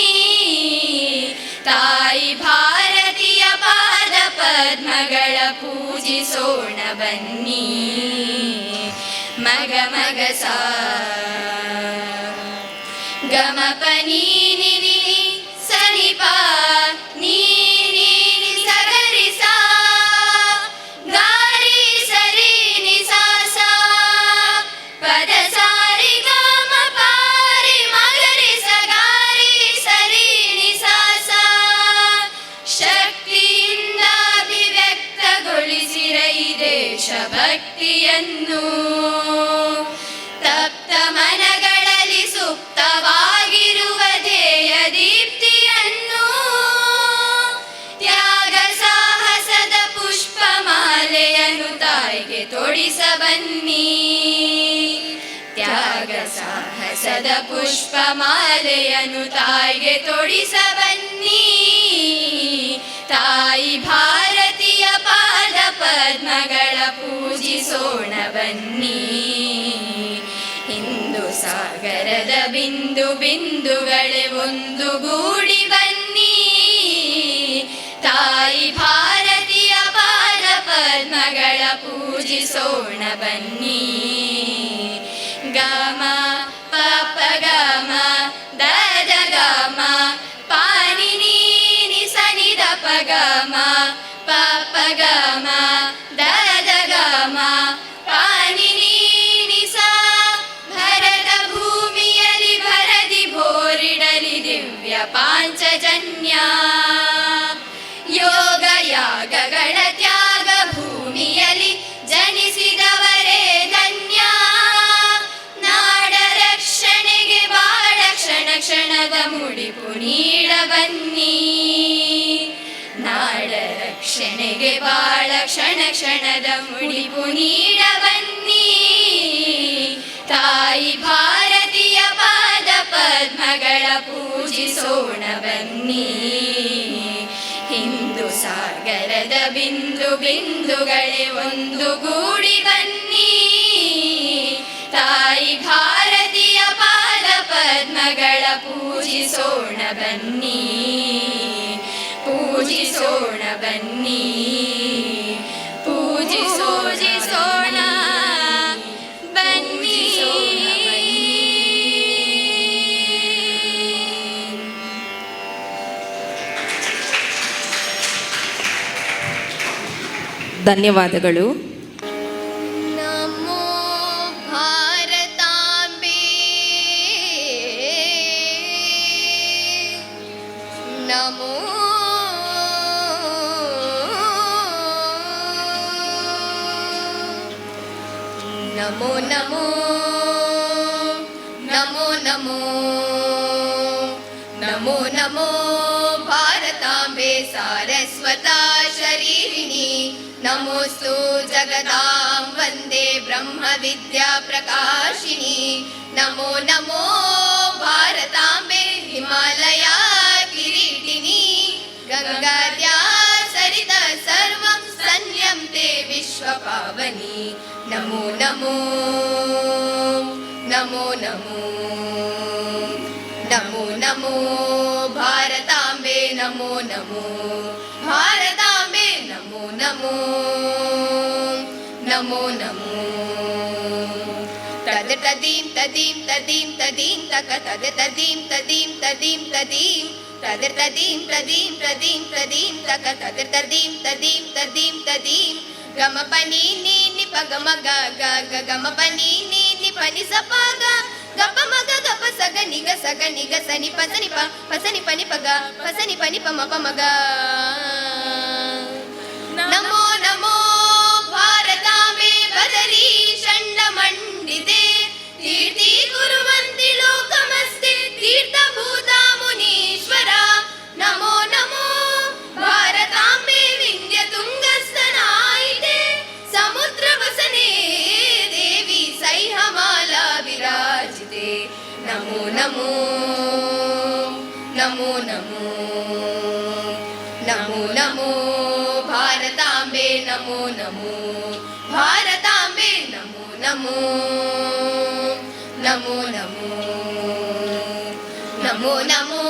ತಾಯಿ ಭಾರತೀಯ ಪಾದ ಪದ್ಮಗಳ ಪೂಜಿಸೋಣ ಬನ್ನಿ ಮಗ ಮಗ ಸಾ ಗಮ ಪನಿ ನಿ ನಿ ಸನಿ ಪಾ ನೀ ನೀ ನಿ ಸಗರಿ ಸಾ ಗಾರಿ ಸರಿ ನಿ ಸಾ ಸಾ ಪದ ಸಾರಿ ಗಮ ಪಾರಿ ಮಗರಿ ಸಗಾರಿ ಸರಿ ನಿ ಸಾ ಸಾ ಶಕ್ತಿಯಿಂದ ಅಭಿವ್ಯಕ್ತಗೊಳಿಸಿರ ಈ ದೇಶ ಭಕ್ತಿಯನ್ನು ತಪ್ತ ಮನಗಳಲ್ಲಿ ಸುಪ್ತವಾಗಿರುವ ಧ್ಯೇಯ ದೀಪ್ತಿಯನ್ನು ತ್ಯಾಗ ಸಾಹಸದ ಪುಷ್ಪಮಾಲೆಯನ್ನು ತಾಯಿಗೆ ತೊಡಿಸ ಬನ್ನಿ ತ್ಯಾಗ ಸಾಹಸದ ಪುಷ್ಪಮಾಲೆಯನ್ನು ತಾಯಿಗೆ ತೊಡಿಸ ಬನ್ನಿ ತಾಯಿ ಭಾರತೀಯ ಪಾದ ಪದ್ಮಗಳ ಪೂಜಿಸ ಪೂಜಿಸೋಣ ಬನ್ನಿ. ಹಿಂದೂ ಸಾಗರದ ಬಿಂದು ಬಿಂದುಗಳೇ ಒಂದು ಗೂಡಿ ಬನ್ನಿ. ತಾಯಿ ಭಾರತೀಯ ಪಾದ ಪದ್ಮಗಳ ಪೂಜಿಸೋಣ ಬನ್ನಿ. ಗಮ ಪಪ ಗಮ ದದ ಗಮ ಪಾನಿ ನೀನಿ ಸನಿ ದಪ ಗಮ ಪಪ ಗಮ ದದ ಗಮ ಪಾನಿ ನೀನಿ ಸ. ಭರತ ಭೂಮಿಯಲ್ಲಿ ಭರದಿ ಭೋರಿಡಲಿ ದಿವ್ಯ ಪಾಂಚಜನ್ಯ. ಯೋಗ ಯಾಗಗಳ ತ್ಯಾಗ ಭೂಮಿಯಲ್ಲಿ ಜನಿಸಿದವರೇ ಧನ್ಯ. ನಾಡ ರಕ್ಷಣೆಗೆ ಬಾಳ ಕ್ಷಣ ಕ್ಷಣದ ಮುಡಿಪು ನೀಡ ಬನ್ನಿ. ನಾಡ ರಕ್ಷಣೆಗೆ ಬಾಳ ಕ್ಷಣ ಕ್ಷಣದ ಮುಡಿಪು ನೀಡ ಬನ್ನಿ. ತಾಯಿ ಭಾರತೀಯ ಪಾದ ಪದ್ಮಗಳ ಪೂಜಿಸೋಣ ಬನ್ನಿ. ಹಿಂದೂ ಸಾಗರದ ಬಿಂದು ಬಿಂದುಗಳೇ ಒಂದು ಗೂಡಿ ಬನ್ನಿ. ತಾಯಿ ಭಾರತೀಯ ಪಾದ ಪದ್ಮಗಳ ಪೂಜಿಸೋಣ ಬನ್ನಿ. ಪೂಜಿಸೋಣ ಬನ್ನಿ. ಪೂಜಿಸೋಣ ಬನ್ನಿ. ಧನ್ಯವಾದಗಳು. ನಮೋ ಭಾರತಾಂಬೆ ನಮೋ ನಮೋ ನಮೋ ನಮೋ ನಮೋ ನಮೋ ನಮೋ ಭಾರತಾಂಬೆ ಸಾರಸ್ವತಾ ಶರೀರಿಣಿ. ನಮೋऽस्तु जगदां वन्दे ब्रह्मविद्या प्रकाशिनी. नमो नमो भारताम्बे हिमालया किरीटिनी. गङ्गाद्या सरिता सर्वं सन्यं ते विश्वपावनी. नमो नमो नमो नमो नमो नमो भारताम्बे नमो नमो भारताम्बे नमो नमो नमो नमो. तद तदीं तदीं तदीं तदीं तक तद तदीं तदीं तदीं तदीं तद तदीं तदीं तदीं तदीं तक तद तदीं तदीं तदीं तदीं. गम पनी नी नि प गम ग ग ग गम पनी नी नि पनि स प ग गप मग गप सग निग सनि प सनि प नि प ग प सनि प नि प म प म ग. नमो नमो भारताम्बे बदरी षण्ड मंडिते. तीर्थी कुर्वन्ति लोकमस्ते तीर्थभूता मुनीश्वरा. नमो नमो भारताम्बे विन्ध्य तुङ्गस्तनायिते. समुद्रवसने देवी सह्यमाला विराजिते. नमो नमो नमो नमो नमो नमो भारताम्बे नमो नमो भारताम्बे नमो नमो नमो नमो नमो नमो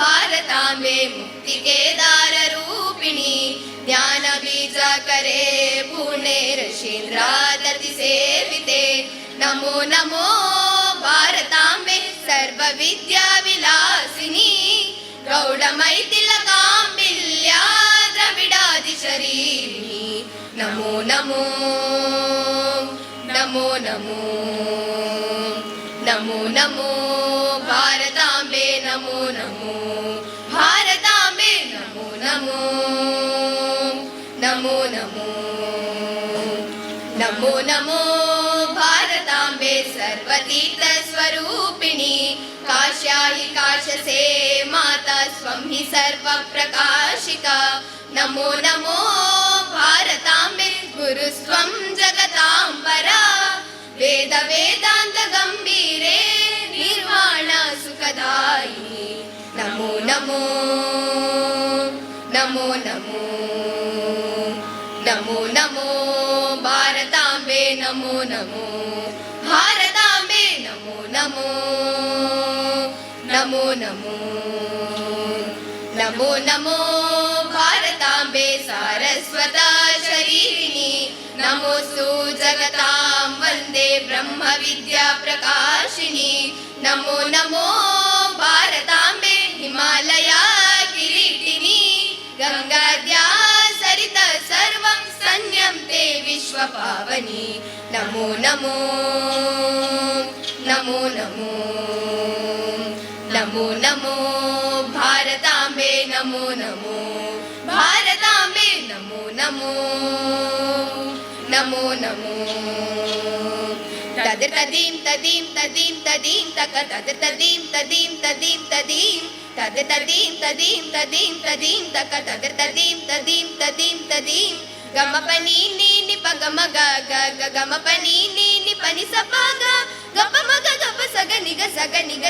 भारताम्बे मुक्ति केदार रूपिणी. ध्यान बीज करे पुणे ऋषीन्द्रादति सेविते. नमो नमो भारताम्बे सर्व विद्या विलासिनी. गौड़ मैथिलकाम्बिल्या द्रविडादि शरीरिणी. नमो नमो नमो नमो नमो नमो भारताम्बे नमो नमो भारताम्बे नमो नमो नमो नमो नमो नमो भारताम्बे सर्वतीर्थ स्वरूपिणी. काश्या हि काशसे माता स्वं हि सर्व प्रकाशिका. नमो नमो भारताम्बे गुरुस्त्वं जगताम्बरा. वेद वेदांत गंभीरे निर्वाण सुखदायिनी. नमो नमो नमो नमो नमो नमो भारताम्बे ನಮೋ ನಮೋ ಭಾರತಾಂಬೆ ನಮೋ ನಮೋ ನಮೋ ನಮೋ ನಮೋ ನಮೋ ಭಾರತಾಂಬೆ ಸಾರಸ್ವತ ಶರೀರಿಣಿ ನಮೋಸ್ತು ಜಗತಾಂ ವಂದೇ ಬ್ರಹ್ಮ ವಿದ್ಯಾ ಪ್ರಕಾಶಿನಿ ನಮೋ ನಮೋ ಭಾರತಾಂಬೆ ಹಿಮಾಲಯ ಕಿರೀಟಿನಿ ಗಂಗಾದ್ಯಾ ಸರಿತ ಸರ್ವಂ ಸ್ತನ್ಯಂ ತೇ ವಿಶ್ವ ಪಾವನಿ ನಮೋ ನಮೋ ನಮೋ ನಮೋ ನಮೋ ನಮೋ ಭಾರತಾಂಬೆ ನಮೋ ನಮೋ ಭಾರತಾಂಬೆ ನಮೋ ನಮೋ ನಮೋ ನಮೋ ತದಿರ್ ತದೀಂ ತದೀಂ ತದೀಂ ತದೀಂ ತಕ ತದಿರ್ ತದೀಂ ತದೀಂ ತದೀಂ ತದೀಂ ತದಿರ್ ತದೀಂ ತದೀಂ ತದೀಂ ತದೀಂ ತಕ ತದಿರ್ ತದೀಂ ತದೀಂ ತದೀಂ ತದೀಂ ಗಮ ಪನಿ ನೀ ಪ ಗಮ ಗ ಗ ಗ ಗಮ ಪನಿ ನೀ ಪನಿ ಸ ಪ ಗ ಗಪ ಮಗ ಗಪ ಸಗ ನಿಗ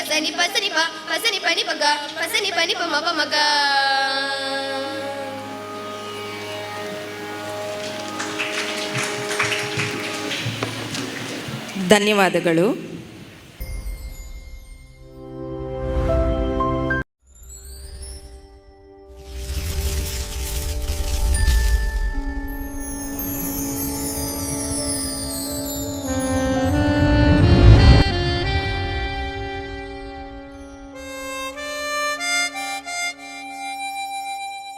ಸನಿ ಪಸನಿ ಪ ಪಸನಿ ಪನಿ ಪ ಗ ಪಸನಿ ಪನಿ ಪ ಮ ಪ ಮಗ. ಧನ್ಯವಾದಗಳು.